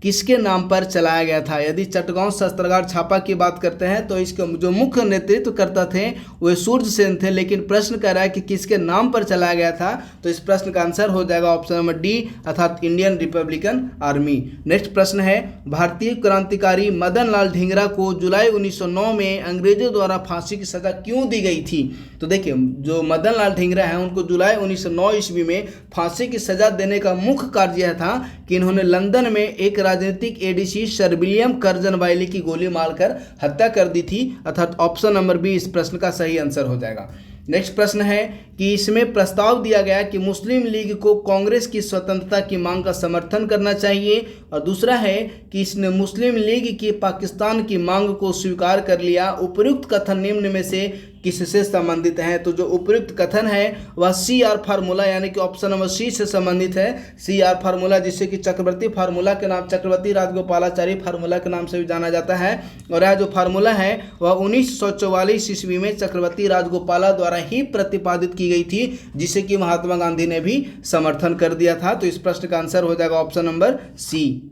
किसके नाम पर चलाया गया था? यदि चटगांव शस्त्रागार छापा की बात करते हैं तो इसके जो मुख्य नेतृत्व करता थे वे सूर्य सेन थे, लेकिन प्रश्न कह रहा है कि किसके नाम पर चलाया गया था, तो इस प्रश्न का आंसर हो जाएगा ऑप्शन नंबर डी, अर्थात इंडियन रिपब्लिकन आर्मी। नेक्स्ट प्रश्न है, भारतीय क्रांतिकारी मदन लाल ढींगरा को जुलाई 1909 में अंग्रेजों द्वारा फांसी की सजा क्यों दी गई थी? तो देखिए, जो मदन लाल ढींगरा है उनको जुलाई 1909 ईस्वी में फांसी की सजा देने का मुख्य कार्य यह था कि इन्होंने लंदन में एक राजनीतिक एडीसी सर विलियम कर्जन वाइली की गोली मारकर हत्या कर दी थी, अर्थात ऑप्शन नंबर बी इस प्रश्न का सही आंसर हो जाएगा। नेक्स्ट प्रश्न है कि इसमें प्रस्ताव दिया गया कि मुस्लिम लीग को कांग्रेस की स्वतंत्रता की मांग का समर्थन करना चाहिए और दूसरा है कि इसने मुस्लिम लीग की पाकिस्तान की मांग को स्वीकार कर लिया। उपर्युक्त कथन निम्न में से किससे संबंधित है? तो जो उपर्युक्त कथन है वह CR फार्मूला यानी कि ऑप्शन नंबर सी से संबंधित है। CR फार्मूला, जिसे कि चक्रवर्ती फार्मूला के नाम, चक्रवर्ती राजगोपालाचारी फार्मूला के नाम से भी जाना जाता है और यह जो फार्मूला है वह 1944 ईस्वी में चक्रवर्ती राजगोपाला द्वारा ही प्रतिपादित की गई थी, जिसे कि महात्मा गांधी ने भी समर्थन कर दिया था। तो इस प्रश्न का आंसर हो जाएगा ऑप्शन नंबर सी।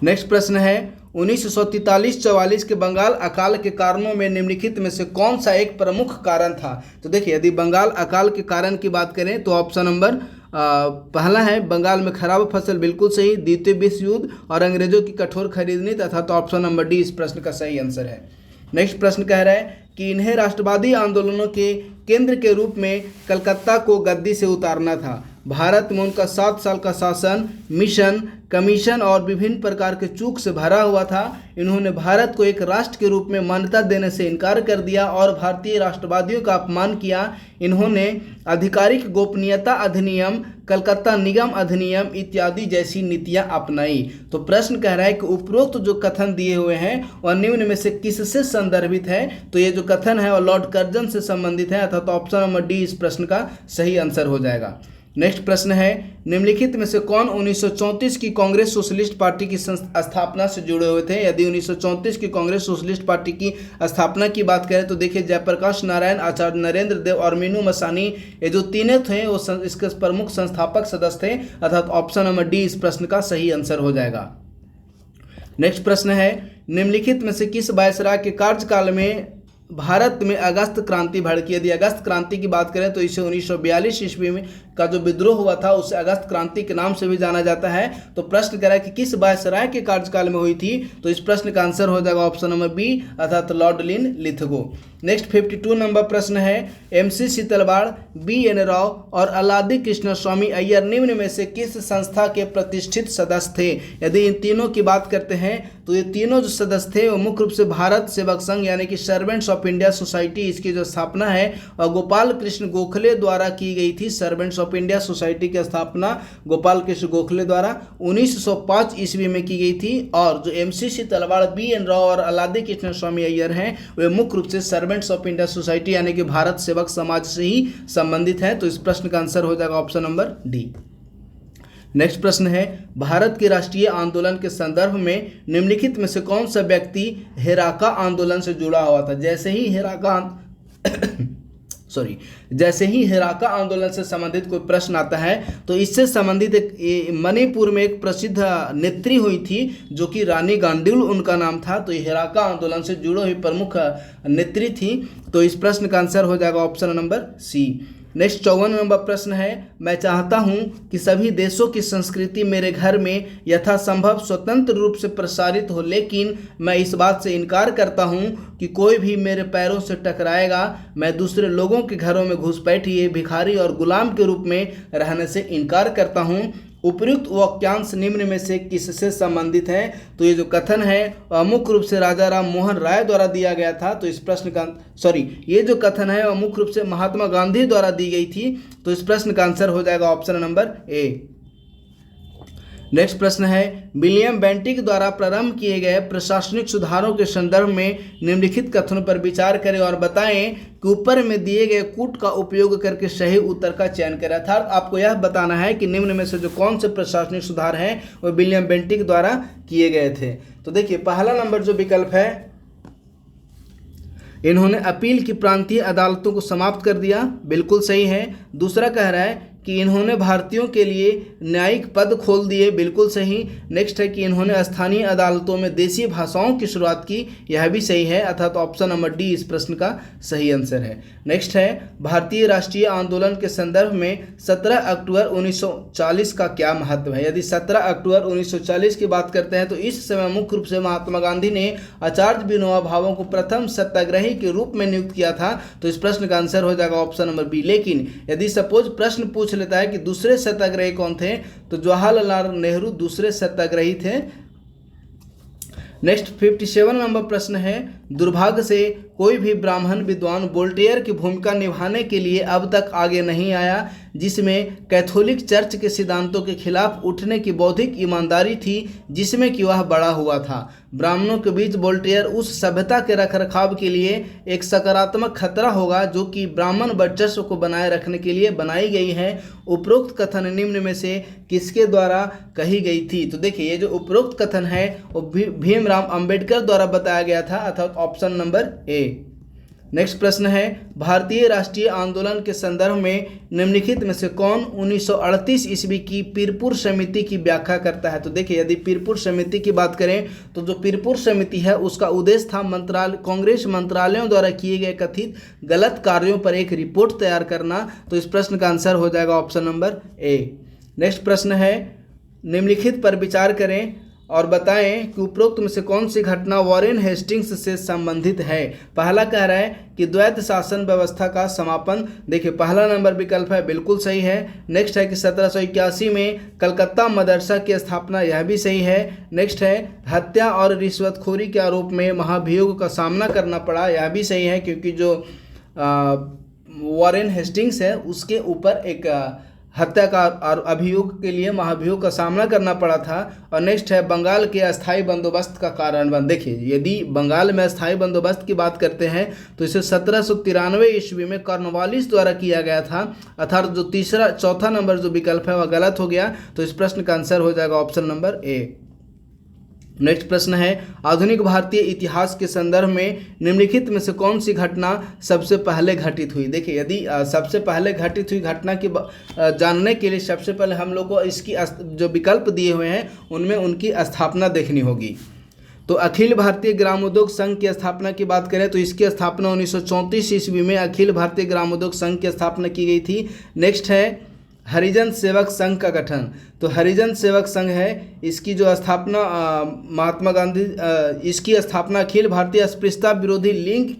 नेक्स्ट प्रश्न है, 1943-44 के बंगाल अकाल के कारणों में निम्नलिखित में से कौन सा एक प्रमुख कारण था? तो देखिए, यदि बंगाल अकाल के कारण की बात करें तो ऑप्शन नंबर पहला है बंगाल में खराब फसल, बिल्कुल सही। द्वितीय विश्व युद्ध और अंग्रेजों की कठोर खरीद नीति, तथा तो ऑप्शन नंबर डी इस प्रश्न का सही आंसर है। नेक्स्ट प्रश्न कह रहा है कि इन्हें राष्ट्रवादी आंदोलनों के केंद्र के रूप में कलकत्ता को गद्दी से उतारना था। भारत में उनका 7 साल का शासन मिशन, कमीशन और विभिन्न प्रकार के चूक से भरा हुआ था। इन्होंने भारत को एक राष्ट्र के रूप में मान्यता देने से इनकार कर दिया और भारतीय राष्ट्रवादियों का अपमान किया। इन्होंने आधिकारिक गोपनीयता अधिनियम, कलकत्ता निगम अधिनियम इत्यादि जैसी नीतियां अपनाई। तो प्रश्न कह रहा है कि उपरोक्त जो कथन दिए हुए हैं वह निम्न में से किससे संदर्भित है? तो ये जो कथन है वह लॉर्ड कर्जन से संबंधित है, अर्थात ऑप्शन नंबर डी इस प्रश्न का सही आंसर हो जाएगा। नेक्स्ट प्रश्न है, निम्नलिखित में से कौन 1934 की कांग्रेस सोशलिस्ट पार्टी की स्थापना से जुड़े हुए थे? यदि 1934 की कांग्रेस सोशलिस्ट पार्टी की स्थापना की बात करें तो देखिए, जयप्रकाश नारायण, आचार्य नरेंद्र देव और मीनू मसानी, ये जो तीनों थे वो इसके प्रमुख संस्थापक सदस्य थे, अर्थात ऑप्शन नंबर डी इस प्रश्न का सही आंसर हो जाएगा। नेक्स्ट प्रश्न है, निम्नलिखित में से किस वायसराय के कार्यकाल में भारत में अगस्त क्रांति भड़की? यदि अगस्त क्रांति की बात करें तो इसे 1942 ईस्वी में का जो विद्रोह हुआ था उसे अगस्त क्रांति के नाम से भी जाना जाता है। तो प्रश्न कह रहा है कि किस वायसराय के कार्यकाल में हुई थी? तो इस प्रश्न का आंसर हो जाएगा ऑप्शन नंबर बी, अर्थात लॉर्ड लिथगो। नेक्स्ट 52 नंबर प्रश्न है, MC सीतलवाड़, BN राव और अल्लादी कृष्ण स्वामी अय्यर निम्न में से किस संस्था के प्रतिष्ठित सदस्य थे? यदि इन तीनों की बात करते हैं तो ये तीनों जो सदस्य थे वो मुख्य रूप से भारत सेवक संघ यानी कि सर्वेंट्स ऑफ इंडिया सोसाइटी, इसकी जो स्थापना है और गोपाल कृष्ण गोखले द्वारा की गई थी। सर्वेंट्स ऑफ इंडिया सोसाइटी की स्थापना गोपाल कृष्ण गोखले द्वारा 1905 ईस्वी में की गई थी और जो MC सीतलवाड़, BN राव और अल्लादी कृष्ण स्वामी अय्यर हैं वे मुख्य रूप से सर्वेंट्स ऑफ इंडिया सोसाइटी यानी कि भारत सेवक समाज से ही संबंधित है। तो इस प्रश्न का आंसर हो जाएगा ऑप्शन नंबर डी। नेक्स्ट प्रश्न है, भारत के राष्ट्रीय आंदोलन के संदर्भ में निम्नलिखित में से कौन सा व्यक्ति हेराका आंदोलन से जुड़ा हुआ था? जैसे ही हेराका सॉरी जैसे ही हिराका आंदोलन से संबंधित कोई प्रश्न आता है तो इससे संबंधित एक मणिपुर में एक प्रसिद्ध नेत्री हुई थी जो कि रानी गांडुल उनका नाम था। तो ये हिराका आंदोलन से जुड़ी हुई प्रमुख नेत्री थी। तो इस प्रश्न का आंसर हो जाएगा option number C. Next 54 number प्रश्न है, मैं चाहता हूं कि सभी देशों की संस्कृति मेरे घर में यथासंभव स्वतंत्र रूप से प्रसारित हो, लेकिन मैं इस बात से इनकार करता हूं कि कोई भी मेरे पैरों से टकराएगा। मैं दूसरे लोगों के घरों में घुसपैठिए, भिखारी और गुलाम के रूप में रहने से इनकार करता हूं। उपयुक्त वाक्यांश निम्न में से किससे संबंधित है? तो ये जो कथन है मुख्य रूप से राजा राम मोहन राय द्वारा दिया गया था। तो इस प्रश्न का ये जो कथन है मुख्य रूप से महात्मा गांधी द्वारा दी गई थी। तो इस प्रश्न का आंसर हो जाएगा ऑप्शन नंबर ए। नेक्स्ट प्रश्न है, विलियम बेंटिक द्वारा प्रारंभ किए गए प्रशासनिक सुधारों के संदर्भ में निम्नलिखित कथनों पर विचार करें और बताएं कि ऊपर में दिए गए कूट का उपयोग करके सही उत्तर का चयन करें। अर्थात आपको यह बताना है कि निम्न में से जो कौन से प्रशासनिक सुधार हैं वो विलियम बेंटिक द्वारा किए गए थे। तो देखिए पहला नंबर जो विकल्प है, इन्होंने अपील की प्रांतीय अदालतों को समाप्त कर दिया, बिल्कुल सही है। दूसरा कह रहा है कि इन्होंने भारतीयों के लिए न्यायिक पद खोल दिए, बिल्कुल सही। नेक्स्ट है कि इन्होंने स्थानीय अदालतों में देसी भाषाओं की शुरुआत की, यह भी सही है। अर्थात ऑप्शन नंबर डी इस प्रश्न का सही आंसर है। नेक्स्ट है, भारतीय राष्ट्रीय आंदोलन के संदर्भ में 17 अक्टूबर 1940 का क्या महत्व है? यदि 17 अक्टूबर 1940 की बात करते हैं तो इस समय मुख्य रूप से महात्मा गांधी ने आचार्य विनोबा भावे को प्रथम सत्याग्रही के रूप में नियुक्त किया था। तो इस प्रश्न का आंसर हो जाएगा ऑप्शन नंबर बी। लेकिन यदि सपोज प्रश्न पूछ लेता है कि दूसरे सत्याग्रही कौन थे, तो जवाहरलाल नेहरू दूसरे सत्याग्रही थे। नेक्स्ट 57 नंबर प्रश्न है, दुर्भाग्य से कोई भी ब्राह्मण विद्वान वोल्टेयर की भूमिका निभाने के लिए अब तक आगे नहीं आया, जिसमें कैथोलिक चर्च के सिद्धांतों के खिलाफ उठने की बौद्धिक ईमानदारी थी जिसमें कि वह बड़ा हुआ था। ब्राह्मणों के बीच वोल्टेयर उस सभ्यता के रखरखाव के लिए एक सकारात्मक खतरा होगा जो कि ब्राह्मण वर्चस्व को बनाए रखने के लिए बनाई गई है। उपरोक्त कथन निम्न में से किसके द्वारा कही गई थी? तो देखिए ये जो उपरोक्त कथन है वो भीमराव अंबेडकर द्वारा बताया गया था, अर्थात ऑप्शन नंबर ए। नेक्स्ट प्रश्न है, भारतीय राष्ट्रीय आंदोलन के संदर्भ में निम्नलिखित में से कौन 1938 ईस्वी की पीरपुर समिति की व्याख्या करता है? तो देखिए यदि पीरपुर समिति की बात करें तो जो पीरपुर समिति है उसका उद्देश्य था कांग्रेस मंत्रालयों द्वारा किए गए कथित गलत कार्यों पर एक रिपोर्ट तैयार करना। तो इस प्रश्न का आंसर हो जाएगा ऑप्शन नंबर ए। नेक्स्ट प्रश्न है, निम्नलिखित पर विचार करें और बताएं कि उपरोक्त में से कौन सी घटना वॉरेन हेस्टिंग्स से संबंधित है? पहला कह रहा है कि द्वैत शासन व्यवस्था का समापन। देखिए पहला नंबर विकल्प है, बिल्कुल सही है। नेक्स्ट है कि 1781 में कलकत्ता मदरसा की स्थापना, यह भी सही है। नेक्स्ट है हत्या और रिश्वतखोरी के आरोप में महाभियोग का सामना करना पड़ा, यह भी सही है क्योंकि जो वॉरेन हेस्टिंग्स है उसके ऊपर एक हत्या का अभियोग के लिए महाभियोग का सामना करना पड़ा था। और नेक्स्ट है बंगाल के अस्थायी बंदोबस्त का कारण बन। देखिए यदि बंगाल में अस्थायी बंदोबस्त की बात करते हैं तो इसे 1793 ईस्वी में कॉर्नवालिस द्वारा किया गया था। अर्थात जो चौथा नंबर जो विकल्प है वह गलत हो गया। तो इस प्रश्न का आंसर हो जाएगा ऑप्शन नंबर ए। नेक्स्ट प्रश्न है, आधुनिक भारतीय इतिहास के संदर्भ में निम्नलिखित में से कौन सी घटना सबसे पहले घटित हुई? देखिए यदि सबसे पहले घटित हुई घटना की जानने के लिए सबसे पहले हम लोग को इसकी जो विकल्प दिए हुए हैं उनमें उनकी स्थापना देखनी होगी। तो अखिल भारतीय ग्रामोद्योग संघ की स्थापना की बात करें तो इसकी स्थापना 1934 ईस्वी में अखिल भारतीय ग्रामोद्योग संघ की स्थापना की गई थी। नेक्स्ट है हरिजन सेवक संघ का गठन। तो हरिजन सेवक संघ है, इसकी जो स्थापना महात्मा गांधी इसकी स्थापना अखिल भारतीय अस्पृश्यता विरोधी लीग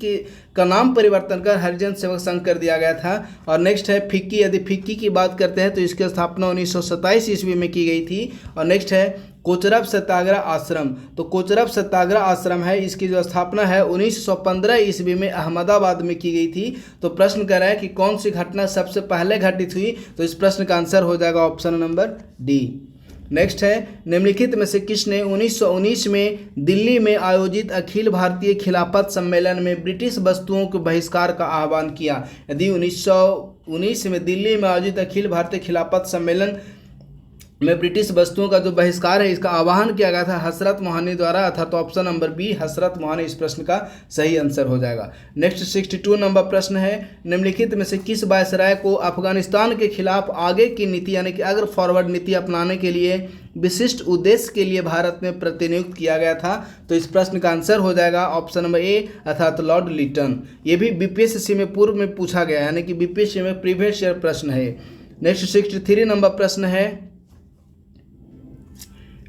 का नाम परिवर्तन कर हरिजन सेवक संघ कर दिया गया था। और नेक्स्ट है फिक्की। यदि फिक्की की बात करते हैं तो इसकी स्थापना 1927 ईस्वी में की गई थी। और नेक्स्ट है कोचरब सत्याग्रह आश्रम। तो कोचरब सत्याग्रह आश्रम है, इसकी जो स्थापना है 1915 ईस्वी में अहमदाबाद में की गई थी। तो प्रश्न कर रहा है कि कौन सी घटना सबसे पहले घटित हुई? तो इस प्रश्न का आंसर हो जाएगा ऑप्शन नंबर डी। नेक्स्ट है निम्नलिखित में से किसने 1919 में दिल्ली में आयोजित अखिल भारतीय खिलाफत सम्मेलन में ब्रिटिश वस्तुओं के बहिष्कार का आह्वान किया? यदि 1919 में दिल्ली में आयोजित अखिल भारतीय खिलाफत सम्मेलन में ब्रिटिश वस्तुओं का जो बहिष्कार है इसका आह्वान किया गया था हसरत मोहानी द्वारा, अर्थात ऑप्शन नंबर बी हसरत मोहानी इस प्रश्न का सही आंसर हो जाएगा। नेक्स्ट 62 नंबर प्रश्न है, निम्नलिखित में से किस वायसराय को अफगानिस्तान के खिलाफ आगे की नीति यानी कि अग्र फॉरवर्ड नीति अपनाने के लिए विशिष्ट उद्देश्य के लिए भारत में प्रतिनियुक्त किया गया था? तो इस प्रश्न का आंसर हो जाएगा ऑप्शन नंबर ए अर्थात लॉर्ड लिटन। ये भी बीपीएससी में पूर्व में पूछा गया यानी कि बीपीएससी में प्रीवियस ईयर प्रश्न है। नेक्स्ट 63 नंबर प्रश्न है,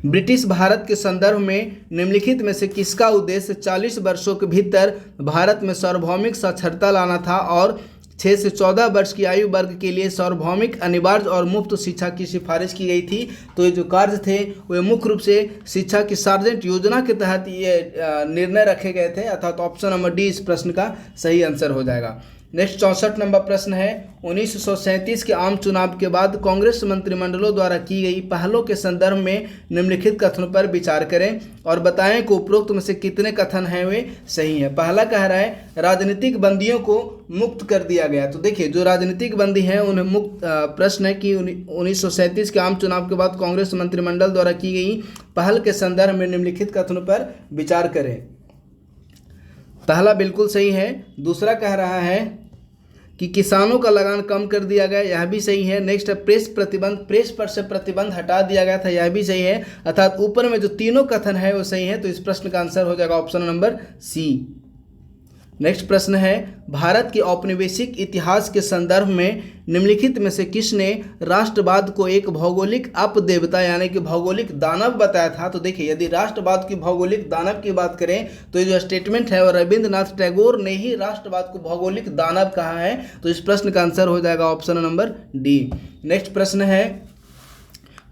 ब्रिटिश भारत के संदर्भ में निम्नलिखित में से किसका उद्देश्य 40 वर्षों के भीतर भारत में सार्वभौमिक साक्षरता लाना था और 6 से 14 वर्ष की आयु वर्ग के लिए सार्वभौमिक अनिवार्य और मुफ्त शिक्षा की सिफारिश की गई थी? तो ये जो कार्य थे वे मुख्य रूप से शिक्षा की सार्वजनिक योजना के तहत ये निर्णय रखे गए थे, अर्थात ऑप्शन नंबर डी इस प्रश्न का सही आंसर हो जाएगा। नेक्स्ट 64 नंबर प्रश्न है, 1937 के आम चुनाव के बाद कांग्रेस मंत्रिमंडलों द्वारा की गई पहलों के संदर्भ में निम्नलिखित कथनों पर विचार करें और बताएं कि उपरोक्त में से कितने कथन हैं वे सही हैं। पहला कह रहा है राजनीतिक बंदियों को मुक्त कर दिया गया। तो देखिए जो राजनीतिक बंदी हैं उन्हें मुक्त, प्रश्न है कि 1937 के आम चुनाव के बाद कांग्रेस मंत्रिमंडल द्वारा की गई पहल के संदर्भ में निम्नलिखित कथनों पर विचार करें। पहला बिल्कुल सही है। दूसरा कह रहा है कि किसानों का लगान कम कर दिया गया, यह भी सही है। नेक्स्ट है प्रेस पर से प्रतिबंध हटा दिया गया था, यह भी सही है। अर्थात ऊपर में जो तीनों कथन है वो सही है, तो इस प्रश्न का आंसर हो जाएगा ऑप्शन नंबर सी। नेक्स्ट प्रश्न है, भारत के औपनिवेशिक इतिहास के संदर्भ में निम्नलिखित में से किसने राष्ट्रवाद को एक भौगोलिक अपदेवता यानी कि भौगोलिक दानव बताया था? तो देखिए यदि राष्ट्रवाद की भौगोलिक दानव की बात करें तो ये जो स्टेटमेंट है वो रविंद्रनाथ टैगोर ने ही राष्ट्रवाद को भौगोलिक दानव कहा है, तो इस प्रश्न का आंसर हो जाएगा ऑप्शन नंबर डी। नेक्स्ट प्रश्न है,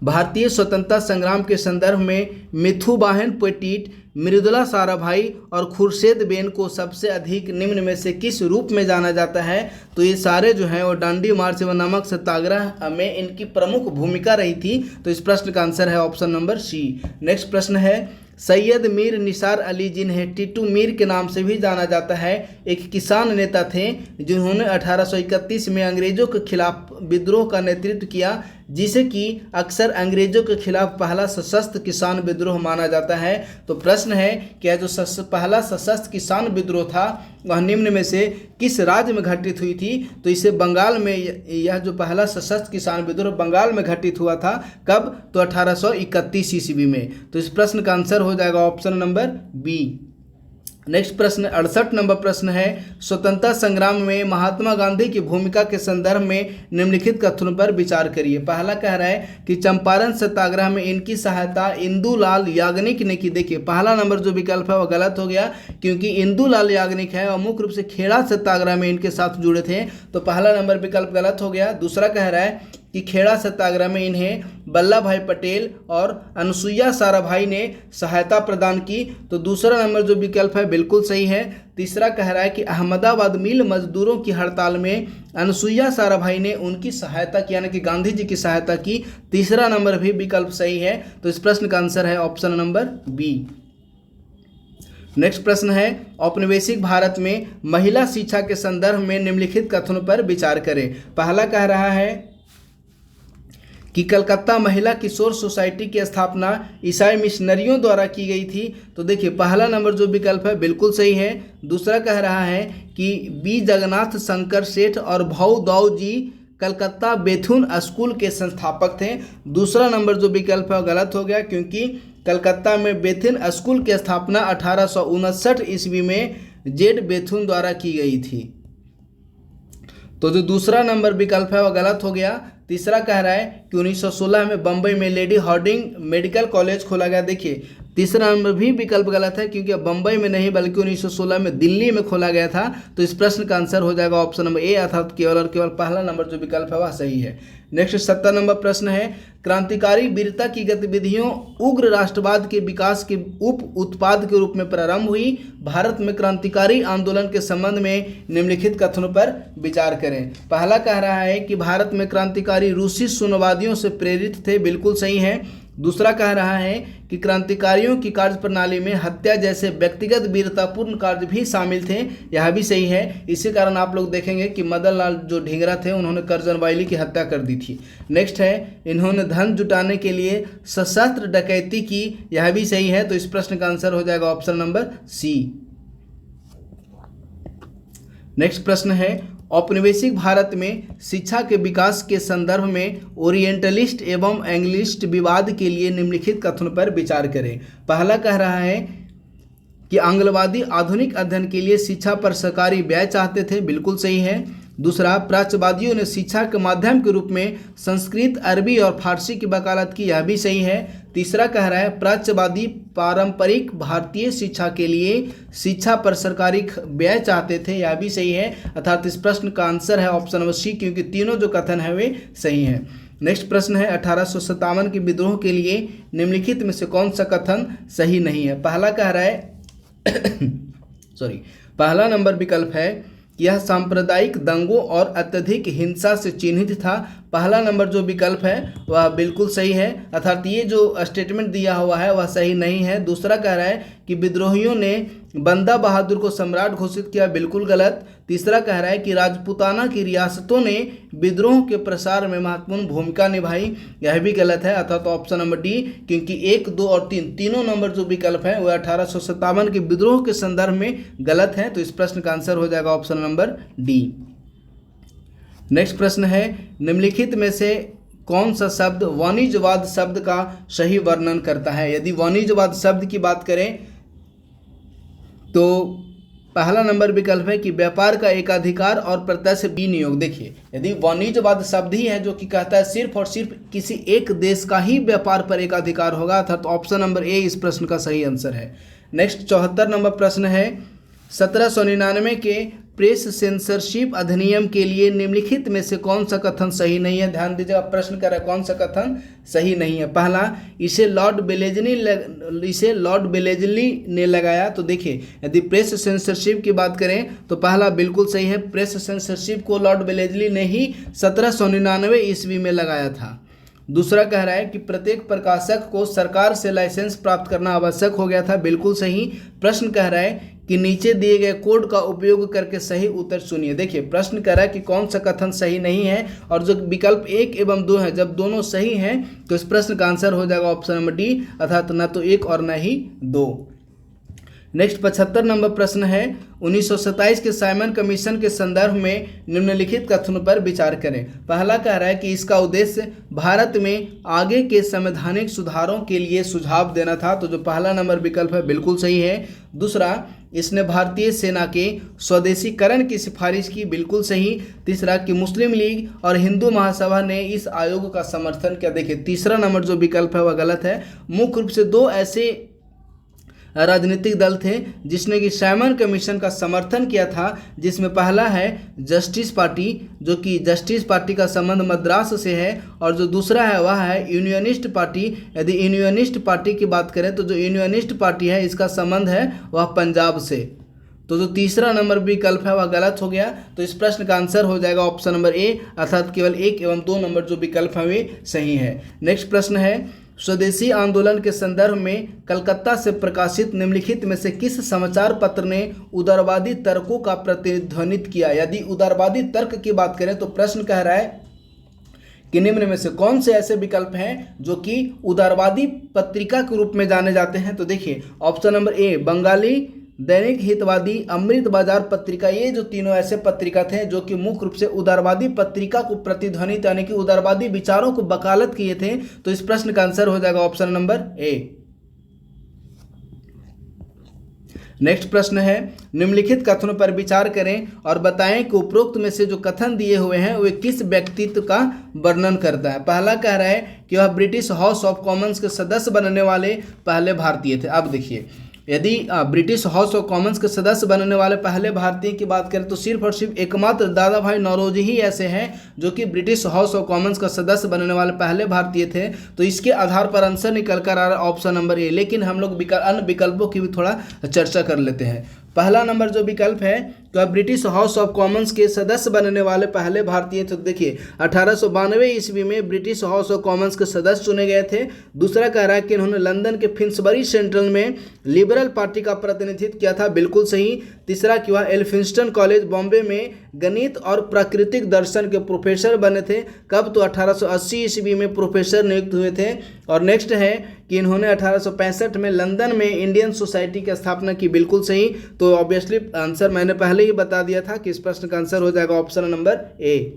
भारतीय स्वतंत्रता संग्राम के संदर्भ में मिथुबाहन पोटीट, मृदुला साराभाई और खुर्शेद बेन को सबसे अधिक निम्न में से किस रूप में जाना जाता है? तो ये सारे जो हैं वो डांडी मार्च व नमक सत्याग्रह में इनकी प्रमुख भूमिका रही थी, तो इस प्रश्न का आंसर है ऑप्शन नंबर सी। नेक्स्ट प्रश्न है, सैयद मीर निसार अली जिन्हें टीटू मीर के नाम से भी जाना जाता है एक किसान नेता थे जिन्होंने 1831 में अंग्रेजों के खिलाफ विद्रोह का नेतृत्व किया, जिसे कि अक्सर अंग्रेजों के खिलाफ पहला सशस्त्र किसान विद्रोह माना जाता है। तो प्रश्न है कि जो पहला सशस्त्र किसान विद्रोह था वह निम्न में से किस राज्य में घटित हुई थी? तो इसे बंगाल में, यह जो पहला सशस्त्र किसान विद्रोह बंगाल में घटित हुआ था। कब? तो 1831 ईस्वी में। तो इस प्रश्न का आंसर हो जाएगा ऑप्शन नंबर बी। नेक्स्ट प्रश्न 68 नंबर प्रश्न है, स्वतंत्रता संग्राम में महात्मा गांधी की भूमिका के संदर्भ में निम्नलिखित कथनों पर विचार करिए। पहला कह रहा है कि चंपारण सत्याग्रह में इनकी सहायता इंदुलाल याग्निक ने की। देखिए पहला नंबर जो विकल्प है वह गलत हो गया, क्योंकि इंदुलाल याग्निक है और मुख्य रूप से खेड़ा सत्याग्रह में इनके साथ जुड़े थे, तो पहला नंबर विकल्प गलत हो गया। दूसरा कह रहा है कि खेड़ा सत्याग्रह में इन्हें वल्लभ भाई पटेल और अनुसुईया साराभाई ने सहायता प्रदान की, तो दूसरा नंबर जो विकल्प है बिल्कुल सही है। तीसरा कह रहा है कि अहमदाबाद मिल मजदूरों की हड़ताल में अनुसुईया साराभाई ने उनकी सहायता की यानी कि गांधी जी की सहायता की, तीसरा नंबर भी विकल्प सही है। तो इस प्रश्न का आंसर है ऑप्शन नंबर बी। नेक्स्ट प्रश्न है, औपनिवेशिक भारत में महिला शिक्षा के संदर्भ में निम्नलिखित कथनों पर विचार करें। पहला कह रहा है कि कलकत्ता महिला किशोर सोसाइटी की स्थापना ईसाई मिशनरियों द्वारा की गई थी, तो देखिए पहला नंबर जो विकल्प है बिल्कुल सही है। दूसरा कह रहा है कि बी जगन्नाथ शंकर सेठ और भाऊ दाऊ जी कलकत्ता बेथुन स्कूल के संस्थापक थे, दूसरा नंबर जो विकल्प है गलत हो गया, क्योंकि कलकत्ता में बेथुन स्कूल की स्थापना 1859 ईस्वी में जेड बेथुन द्वारा की गई थी, तो जो दूसरा नंबर विकल्प है वह गलत हो गया। तीसरा कह रहा है कि 1916 में बम्बई में लेडी हार्डिंग मेडिकल कॉलेज खोला गया। देखिए तीसरा नंबर भी विकल्प गलत है, क्योंकि बम्बई में नहीं बल्कि 1916 में दिल्ली में खोला गया था, तो इस प्रश्न का आंसर हो जाएगा ऑप्शन नंबर ए, अर्थात केवल और केवल पहला नंबर जो विकल्प है वह सही है। नेक्स्ट 70 नंबर प्रश्न है, क्रांतिकारी वीरता की गतिविधियों उग्र राष्ट्रवाद के विकास के उप उत्पाद के रूप में प्रारंभ हुई। भारत में क्रांतिकारी आंदोलन के संबंध में निम्नलिखित कथनों पर विचार करें। पहला कह रहा है कि भारत में क्रांतिकारी रूसी सुन्नवादियों से प्रेरित थे, बिल्कुल सही है। दूसरा कह रहा है कि क्रांतिकारियों की कार्यप्रणाली में हत्या जैसे व्यक्तिगत वीरतापूर्ण कार्य भी शामिल थे, यह भी सही है। इसी कारण आप लोग देखेंगे कि मदन लाल जो ढींगरा थे उन्होंने करजन वायली की हत्या कर दी थी। नेक्स्ट है, इन्होंने धन जुटाने के लिए सशस्त्र डकैती की, यह भी सही है। तो इस प्रश्न का आंसर हो जाएगा ऑप्शन नंबर सी। नेक्स्ट प्रश्न है, औपनिवेशिक भारत में शिक्षा के विकास के संदर्भ में ओरिएंटलिस्ट एवं एंग्लिस्ट विवाद के लिए निम्नलिखित कथनों पर विचार करें। पहला कह रहा है कि आंग्लवादी आधुनिक अध्ययन के लिए शिक्षा पर सरकारी व्यय चाहते थे, बिल्कुल सही है। दूसरा, प्राच्यवादियों ने शिक्षा के माध्यम के रूप में संस्कृत, अरबी और फारसी की वकालत की, यह भी सही है। तीसरा कह रहा है, प्राच्यवादी पारंपरिक भारतीय शिक्षा के लिए शिक्षा पर सरकारी व्यय चाहते थे, यह भी सही है। अर्थात इस प्रश्न का आंसर है ऑप्शन नंबर सी, क्योंकि तीनों जो कथन है वे सही हैं। नेक्स्ट प्रश्न है, 1857 के विद्रोह के लिए निम्नलिखित में से कौन सा कथन सही नहीं है। पहला कह रहा है पहला नंबर विकल्प है कि यह सांप्रदायिक दंगों और अत्यधिक हिंसा से चिन्हित था। पहला नंबर जो विकल्प है वह बिल्कुल सही है, अर्थात ये जो स्टेटमेंट दिया हुआ है वह सही नहीं है। दूसरा कह रहा है कि विद्रोहियों ने बंदा बहादुर को सम्राट घोषित किया, बिल्कुल गलत। तीसरा कह रहा है कि राजपूताना की रियासतों ने विद्रोह के प्रसार में महत्वपूर्ण भूमिका निभाई, यह भी गलत है। अर्थात ऑप्शन नंबर डी, क्योंकि 1, 2 और 3 तीनों नंबर जो विकल्प है वह 1857 के विद्रोह के संदर्भ में गलत है। तो इस प्रश्न का आंसर हो जाएगा ऑप्शन नंबर डी। नेक्स्ट प्रश्न है, निम्नलिखित में से कौन सा शब्द वाणिज्यवाद शब्द का सही वर्णन करता है। यदि वाणिज्यवाद शब्द की बात करें तो पहला नंबर विकल्प है कि व्यापार का एकाधिकार और प्रत्यक्ष विनियोग। देखिए, यदि वाणिज्यवाद शब्द ही है जो कि कहता है सिर्फ और सिर्फ किसी एक देश का ही व्यापार पर एकाधिकार होगा, अर्थात ऑप्शन नंबर ए इस प्रश्न का सही आंसर है। नेक्स्ट 74 नंबर प्रश्न है, 1799 के प्रेस सेंसरशिप अधिनियम के लिए निम्नलिखित में से कौन सा कथन सही नहीं है। ध्यान दीजिएगा, प्रश्न कर रहा है कौन सा कथन सही नहीं है। पहला, इसे लॉर्ड बेलेजली ने लगाया। तो देखिए, यदि प्रेस सेंसरशिप की बात करें तो पहला बिल्कुल सही है, प्रेस सेंसरशिप को लॉर्ड बेलेजली ने ही 1799 ईस्वी में लगाया था। दूसरा कह रहा है कि प्रत्येक प्रकाशक को सरकार से लाइसेंस प्राप्त करना आवश्यक हो गया था, बिल्कुल सही। प्रश्न कह रहा है कि नीचे दिए गए कोड का उपयोग करके सही उत्तर चुनिए। देखिए, प्रश्न कह रहा है कि कौन सा कथन सही नहीं है, और जो विकल्प 1 एवं 2 है जब दोनों सही हैं तो इस प्रश्न का आंसर हो जाएगा ऑप्शन नंबर डी, अर्थात न तो 1 और न ही 2। नेक्स्ट 75 नंबर प्रश्न है, 1927 के साइमन कमीशन के संदर्भ में निम्नलिखित कथनों पर विचार करें। पहला कह रहा है कि इसका उद्देश्य भारत में आगे के संवैधानिक सुधारों के लिए सुझाव देना था, तो जो पहला नंबर विकल्प है बिल्कुल सही है। दूसरा, इसने भारतीय सेना के स्वदेशीकरण की सिफारिश की, बिल्कुल सही। तीसरा, कि मुस्लिम लीग और हिंदू महासभा ने इस आयोग का समर्थन किया। देखिए, तीसरा नंबर जो विकल्प है वह गलत है। मुख्य रूप से 2 ऐसे राजनीतिक दल थे जिसने कि साइमन कमीशन का समर्थन किया था, जिसमें पहला है जस्टिस पार्टी, जो कि जस्टिस पार्टी का संबंध मद्रास से है, और जो दूसरा है वह है यूनियनिस्ट पार्टी। यदि यूनियनिस्ट पार्टी की बात करें तो जो यूनियनिस्ट पार्टी है इसका संबंध है वह पंजाब से। तो जो तीसरा नंबर विकल्प है वह गलत हो गया। तो इस प्रश्न का आंसर हो जाएगा ऑप्शन नंबर ए, अर्थात केवल 1 एवं 2 नंबर जो विकल्प है वे सही है। नेक्स्ट प्रश्न है, स्वदेशी आंदोलन के संदर्भ में कलकत्ता से प्रकाशित निम्नलिखित में से किस समाचार पत्र ने उदारवादी तर्कों का प्रतिध्वनित किया। यदि उदारवादी तर्क की बात करें तो प्रश्न कह रहा है कि निम्न में से कौन से ऐसे विकल्प हैं जो कि उदारवादी पत्रिका के रूप में जाने जाते हैं। तो देखिए, ऑप्शन नंबर ए बंगाली दैनिक हितवादी, अमृत बाजार पत्रिका, ये जो तीनों ऐसे पत्रिका थे जो कि मुख्य रूप से उदारवादी पत्रिका को प्रतिध्वनित यानी कि उदारवादी विचारों को वकालत किए थे। तो इस प्रश्न का आंसर हो जाएगा ऑप्शन नंबर ए। नेक्स्ट प्रश्न है, निम्नलिखित कथनों पर विचार करें और बताएं कि उपरोक्त में से जो कथन दिए हुए हैं वे किस व्यक्तित्व का वर्णन करता है। पहला कह रहा है कि वह ब्रिटिश हाउस ऑफ कॉमन्स के सदस्य बनने वाले पहले भारतीय थे। अब देखिए, यदि ब्रिटिश हाउस ऑफ कॉमन्स के सदस्य बनने वाले पहले भारतीय की बात करें तो सिर्फ और सिर्फ एकमात्र दादा भाई नौरोजी ही ऐसे हैं जो कि ब्रिटिश हाउस ऑफ कॉमन्स का सदस्य बनने वाले पहले भारतीय थे। तो इसके आधार पर आंसर निकल कर आ रहा है ऑप्शन नंबर ए। लेकिन हम लोग अन्य विकल्पों की भी थोड़ा चर्चा कर लेते हैं। पहला नंबर जो विकल्प है तो ब्रिटिश हाउस ऑफ कॉमन्स के सदस्य बनने वाले पहले भारतीय। तो देखिए 1892 ईस्वी में ब्रिटिश हाउस ऑफ कॉमन्स के सदस्य चुने गए थे। दूसरा कह रहा है कि इन्होंने लंदन के फिन्सबरी सेंट्रल में लिबरल पार्टी का प्रतिनिधित्व किया था, बिल्कुल सही। तीसरा कि वह एल्फिंस्टन कॉलेज बॉम्बे में गणित और प्राकृतिक दर्शन के प्रोफेसर बने थे, कब? तो 1880 ईस्वी में प्रोफेसर नियुक्त हुए थे। और नेक्स्ट है कि इन्होंने 1865 में लंदन में इंडियन सोसाइटी की स्थापना की, बिल्कुल सही। तो ऑब्वियसली आंसर मैंने पहले ही बता दिया था कि इस प्रश्न का आंसर हो जाएगा ऑप्शन नंबर ए।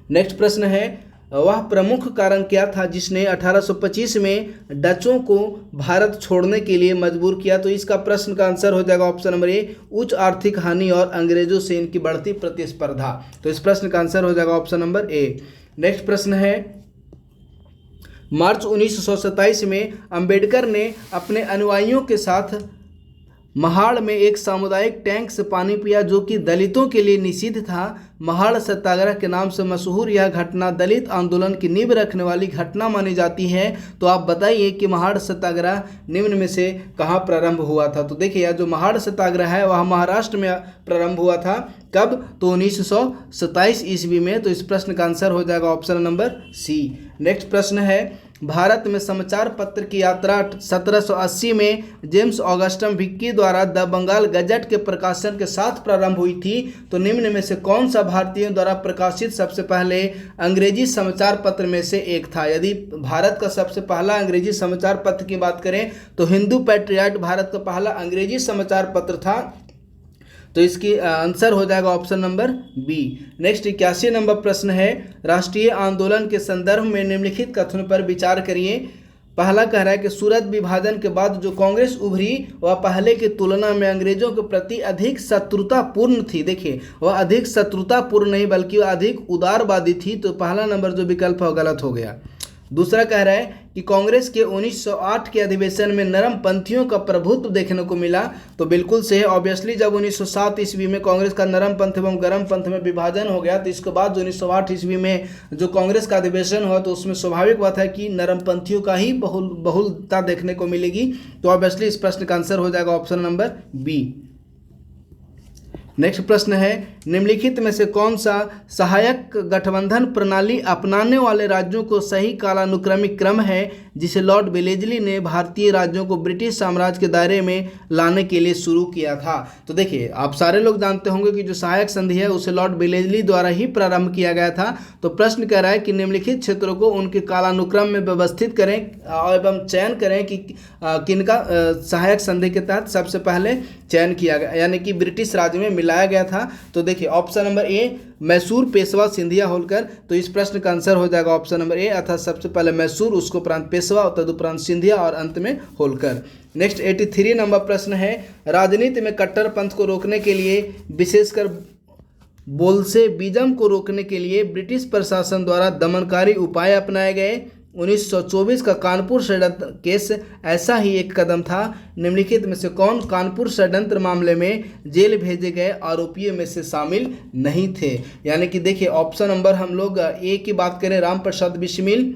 नेक्स्ट प्रश्न है, वह प्रमुख कारण क्या था जिसने 1825 में डचों को भारत छोड़ने के लिए मजबूर किया? तो इसका प्रश्न का आंसर हो जाएगा ऑप्शन नंबर ए, उच्च आर्थिक हानि और अंग्रेजों से इनकी बढ़ती प्रतिस्पर्धा। तो इस प्रश्न का आंसर हो जाएगा ऑप्शन नंबर ए। नेक्स्ट प्रश्न है, मार्च 1927 में अंबेडकर ने अपने अनुयायियों के साथ महाड़ में एक सामुदायिक टैंक से पानी पिया जो कि दलितों के लिए निषिद्ध था। महाड़ सत्याग्रह के नाम से मशहूर यह घटना दलित आंदोलन की नींव रखने वाली घटना मानी जाती है। तो आप बताइए कि महाड़ सत्याग्रह निम्न में से कहाँ प्रारंभ हुआ था? तो देखिए यह जो महाड़ सत्याग्रह है वह महाराष्ट्र में प्रारंभ हुआ था, कब? तो 1927 ईस्वी में। तो इस प्रश्न का आंसर हो जाएगा ऑप्शन नंबर सी। नेक्स्ट प्रश्न है, भारत में समाचार पत्र की यात्रा 1780 में जेम्स ऑगस्टन विक्की द्वारा द बंगाल गजट के प्रकाशन के साथ प्रारंभ हुई थी। तो निम्न में से कौन सा भारतीयों द्वारा प्रकाशित सबसे पहले अंग्रेजी समाचार पत्र में से एक था? यदि भारत का सबसे पहला अंग्रेजी समाचार पत्र की बात करें तो हिंदू पैट्रियट भारत का पहला अंग्रेजी समाचार पत्र था। तो इसकी आंसर हो जाएगा option number B. Next 81 number प्रश्न है, राष्ट्रीय आंदोलन के संदर्भ में निम्नलिखित कथनों पर विचार करिए। पहला कह रहा है कि सूरत विभाजन के बाद जो कांग्रेस उभरी वह पहले की तुलना में अंग्रेजों के प्रति अधिक शत्रुतापूर्ण थी। देखिए वह अधिक शत्रुतापूर्ण नहीं बल्कि वह अधिक उदारवादी थी। तो पहला नंबर जो विकल्प है गलत हो गया। दूसरा कह रहा है कि कांग्रेस के 1908 के अधिवेशन में नरम पंथियों का प्रभुत्व देखने को मिला। तो बिल्कुल सही। ऑब्वियसली जब 1907 ईस्वी में कांग्रेस का नरम पंथ एवं गरम पंथ में विभाजन हो गया तो इसके बाद जो 1908 ईस्वी में जो कांग्रेस का अधिवेशन हुआ तो उसमें स्वाभाविक बात है कि नरम पंथियों का ही बहुलता देखने को मिलेगी। तो ऑब्वियसली इस प्रश्न का आंसर हो जाएगा ऑप्शन नंबर बी। नेक्स्ट प्रश्न है, निम्नलिखित में से कौन सा सहायक गठबंधन प्रणाली अपनाने वाले राज्यों को सही कालानुक्रमिक क्रम है जिसे लॉर्ड वेलेस्ली ने भारतीय राज्यों को ब्रिटिश साम्राज्य के दायरे में लाने के लिए शुरू किया था? तो देखिए आप सारे लोग जानते होंगे कि जो सहायक संधि है उसे लॉर्ड वेलेस्ली द्वारा ही प्रारंभ किया गया था। तो प्रश्न कह रहा है कि निम्नलिखित क्षेत्रों को उनके कालानुक्रम में व्यवस्थित करें एवं चयन करें कि किनका सहायक संधि के तहत सबसे पहले चयन किया गया यानी कि ब्रिटिश राज्य में मिलाया गया था। तो देखिए option number A Mysore, Peshwa, Scindia, Holkar. तो इस प्रश्न का आंसर हो जाएगा ऑप्शन नंबर ए, अर्थात सबसे पहले मैसूर, उसको उपरांत पेशवा, तदुपरांत सिंधिया और अंत में होलकर। नेक्स्ट 83 नंबर प्रश्न है, राजनीति में कट्टरपंथ को रोकने के लिए विशेषकर बोल्शेविज्म को रोकने के लिए ब्रिटिश प्रशासन द्वारा दमनकारी उपाय अपनाए गए। 1924 का कानपुर षड्यंत्र केस ऐसा ही एक कदम था। निम्नलिखित में से कौन कानपुर षड्यंत्र मामले में जेल भेजे गए आरोपियों में से शामिल नहीं थे? यानी कि देखिए ऑप्शन नंबर हम लोग ए की बात करें, राम प्रसाद बिस्मिल।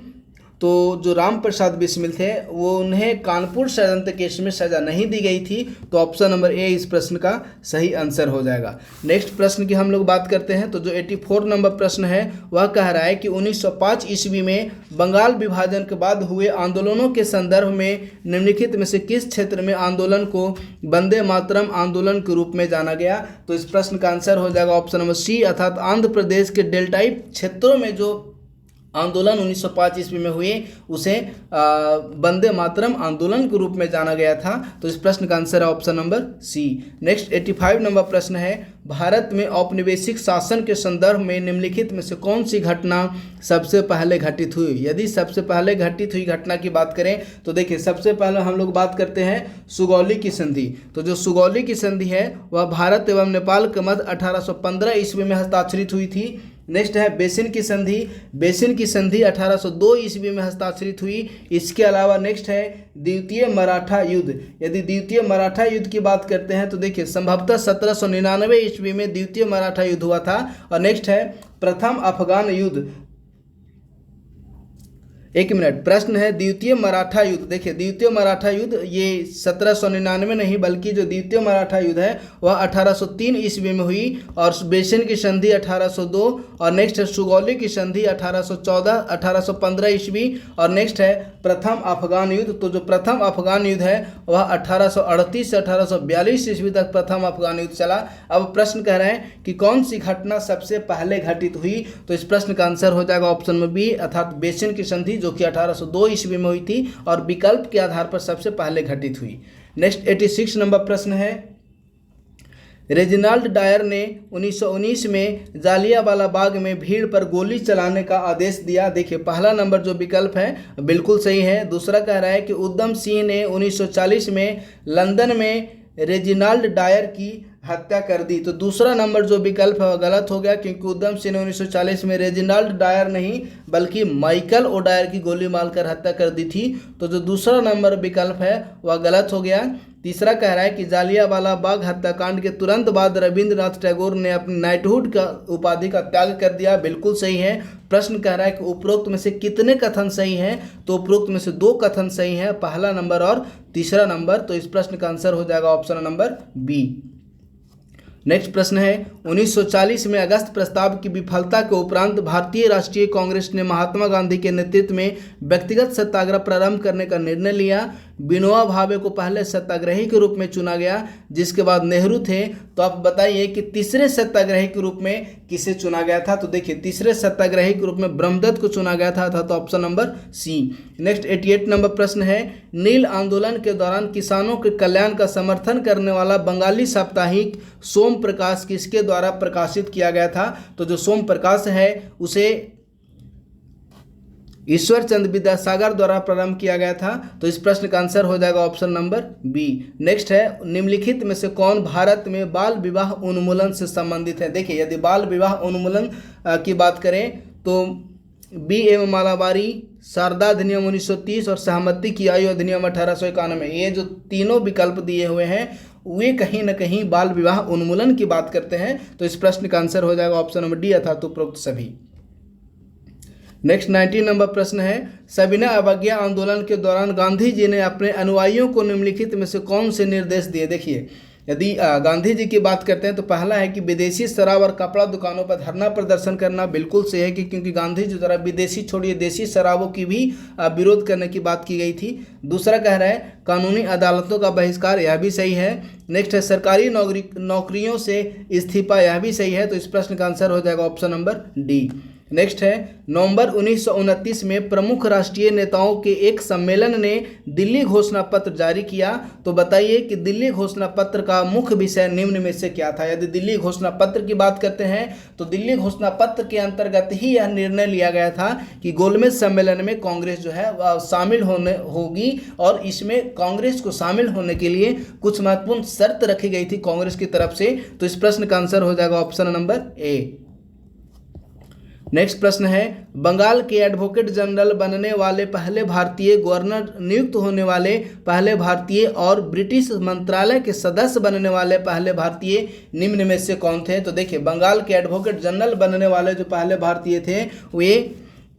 तो जो राम प्रसाद बिस्मिल थे वो उन्हें कानपुर षड्यंत्र केस में सजा नहीं दी गई थी। तो ऑप्शन नंबर ए इस प्रश्न का सही आंसर हो जाएगा। नेक्स्ट प्रश्न की हम लोग बात करते हैं। तो जो 84 नंबर प्रश्न है वह कह रहा है कि 1905 ईस्वी में बंगाल विभाजन के बाद हुए आंदोलनों के संदर्भ में निम्नलिखित में से किस क्षेत्र में आंदोलन को वंदे मातरम आंदोलन के रूप में जाना गया? तो इस प्रश्न का आंसर हो जाएगा ऑप्शन नंबर सी, अर्थात आंध्र प्रदेश के डेल्टाई क्षेत्रों में जो आंदोलन 1905 ईस्वी में हुए उसे वंदे मातरम आंदोलन के रूप में जाना गया था। तो इस प्रश्न का आंसर है option number C. Next 85 number प्रश्न है, भारत में औपनिवेशिक शासन के संदर्भ में निम्नलिखित में से कौन सी घटना सबसे पहले घटित हुई? यदि सबसे पहले घटित हुई घटना की बात करें तो देखिए सबसे पहले हम लोग बात करते हैं सुगौली की संधि। तो जो सुगौली की संधि है वह भारत एवं नेपाल के मध्य 1815 ईस्वी में हस्ताक्षरित हुई थी। नेक्स्ट है बेसिन की संधि। बेसिन की संधि 1802 ईस्वी में हस्ताक्षरित हुई। इसके अलावा नेक्स्ट है द्वितीय मराठा युद्ध। यदि द्वितीय मराठा युद्ध की बात करते हैं तो देखिए संभवतः 1799 ईस्वी में द्वितीय मराठा युद्ध हुआ था। और नेक्स्ट है प्रथम अफगान युद्ध। एक मिनट, प्रश्न है द्वितीय मराठा युद्ध। देखिए द्वितीय मराठा युद्ध ये 1799 नहीं बल्कि जो द्वितीय मराठा युद्ध है वह 1803 ईस्वी में हुई, और बेसिन की संधि 1802, और नेक्स्ट है सुगौली की संधि 1815 ईस्वी, और नेक्स्ट है प्रथम अफगान युद्ध। तो जो प्रथम अफगान युद्ध है वह 1838 से 1842 ईस्वी तक प्रथम अफगान युद्ध चला। अब प्रश्न कह रहे हैं कि कौन सी घटना सबसे पहले घटित हुई, तो इस प्रश्न का आंसर हो जाएगा ऑप्शन में बी, अर्थात बेसिन की संधि जो कि 1802 ईस्वी में हुई थी और विकल्प के आधार पर सबसे पहले घटित हुई। नेक्स्ट 86 नंबर प्रश्न है, रेजिनाल्ड डायर ने 1919 में जालियांवाला बाग में भीड़ पर गोली चलाने का आदेश दिया। देखिए पहला नंबर जो विकल्प है बिल्कुल सही है। दूसरा कह रहा है कि उधम सिंह ने 1940 में लंदन में रेजिनाल्ड डायर की हत्या कर दी। तो दूसरा नंबर जो विकल्प है वह गलत हो गया, क्योंकि उधम सिंह ने 1940 में रेजिनाल्ड डायर नहीं बल्कि माइकल ओडायर की गोली मारकर हत्या कर दी थी। तो जो दूसरा नंबर विकल्प है वह गलत हो गया। तीसरा कह रहा है कि जालियांवाला बाग हत्याकांड के तुरंत बाद रविंद्रनाथ टैगोर ने अपनी नाइटहुड का उपाधि का त्याग कर दिया। बिल्कुल सही है। प्रश्न कह रहा है कि उपरोक्त में से कितने कथन सही हैं, तो उपरोक्त में से 2 कथन सही हैं, पहला नंबर और तीसरा नंबर। तो इस प्रश्न का आंसर हो जाएगा ऑप्शन नंबर बी। नेक्स्ट प्रश्न है, 1940 में अगस्त प्रस्ताव की विफलता के उपरांत भारतीय राष्ट्रीय कांग्रेस ने महात्मा गांधी के नेतृत्व में व्यक्तिगत सत्याग्रह प्रारंभ करने का निर्णय लिया। विनोबा भावे को पहले सत्याग्रही के रूप में चुना गया, जिसके बाद नेहरू थे। तो आप बताइए कि तीसरे सत्याग्रही के रूप में किसे चुना गया था। तो देखिए तीसरे सत्याग्रही के रूप में ब्रह्मदत्त को चुना गया था, तो option number C. Next 88 number प्रश्न है, नील आंदोलन के दौरान किसानों के कल्याण का समर्थन करने वाला बंगाली साप्ताहिक सोम प्रकाश किसके द्वारा प्रकाशित किया गया था। तो जो सोम प्रकाश है उसे ईश्वर चंद्र विद्यासागर द्वारा प्रारंभ किया गया था। तो इस प्रश्न का आंसर हो जाएगा ऑप्शन नंबर बी। नेक्स्ट है, निम्नलिखित में से कौन भारत में बाल विवाह उन्मूलन से संबंधित है। देखिए यदि बाल विवाह उन्मूलन की बात करें तो बी एम मालाबारी, शारदा अधिनियम 1930 और सहमति की आयु अधिनियम 1891, ये जो तीनों विकल्प दिए हुए हैं वे कहीं ना कहीं बाल विवाह उन्मूलन की बात करते हैं। तो इस प्रश्न का आंसर हो जाएगा ऑप्शन नंबर डी, अर्थात उपरोक्त सभी। नेक्स्ट 19 नंबर प्रश्न है, सविनय अवज्ञा आंदोलन के दौरान गांधी जी ने अपने अनुयायियों को निम्नलिखित में से कौन से निर्देश दिए। देखिए यदि गांधी जी की बात करते हैं तो पहला है कि विदेशी शराब और कपड़ा दुकानों पर धरना प्रदर्शन करना। बिल्कुल सही है कि क्योंकि गांधी जी द्वारा विदेशी छोड़िए देशी शराबों की भी विरोध करने की बात की गई थी। दूसरा कह रहा है कानूनी अदालतों का बहिष्कार, यह भी सही है। नेक्स्ट है सरकारी नौकरियों से इस्तीफा, यह भी सही है। तो इस प्रश्न का आंसर हो जाएगा ऑप्शन नंबर डी। नेक्स्ट है, नवंबर 1929 में प्रमुख राष्ट्रीय नेताओं के एक सम्मेलन ने दिल्ली घोषणा पत्र जारी किया। तो बताइए कि दिल्ली घोषणा पत्र का मुख्य विषय निम्न में से क्या था। यदि दिल्ली घोषणा पत्र की बात करते हैं तो दिल्ली घोषणा पत्र के अंतर्गत ही यह निर्णय लिया गया था कि गोलमेज सम्मेलन में कांग्रेस जो है वह शामिल होगी, और इसमें कांग्रेस को शामिल होने के लिए कुछ महत्वपूर्ण शर्त रखी गई थी कांग्रेस की तरफ से। तो इस प्रश्न का आंसर हो जाएगा ऑप्शन नंबर ए। नेक्स्ट प्रश्न है, बंगाल के एडवोकेट जनरल बनने वाले पहले भारतीय, गवर्नर नियुक्त होने वाले पहले भारतीय और ब्रिटिश मंत्रालय के सदस्य बनने वाले पहले भारतीय निम्न में से कौन थे। तो देखिए बंगाल के एडवोकेट जनरल बनने वाले जो पहले भारतीय थे वे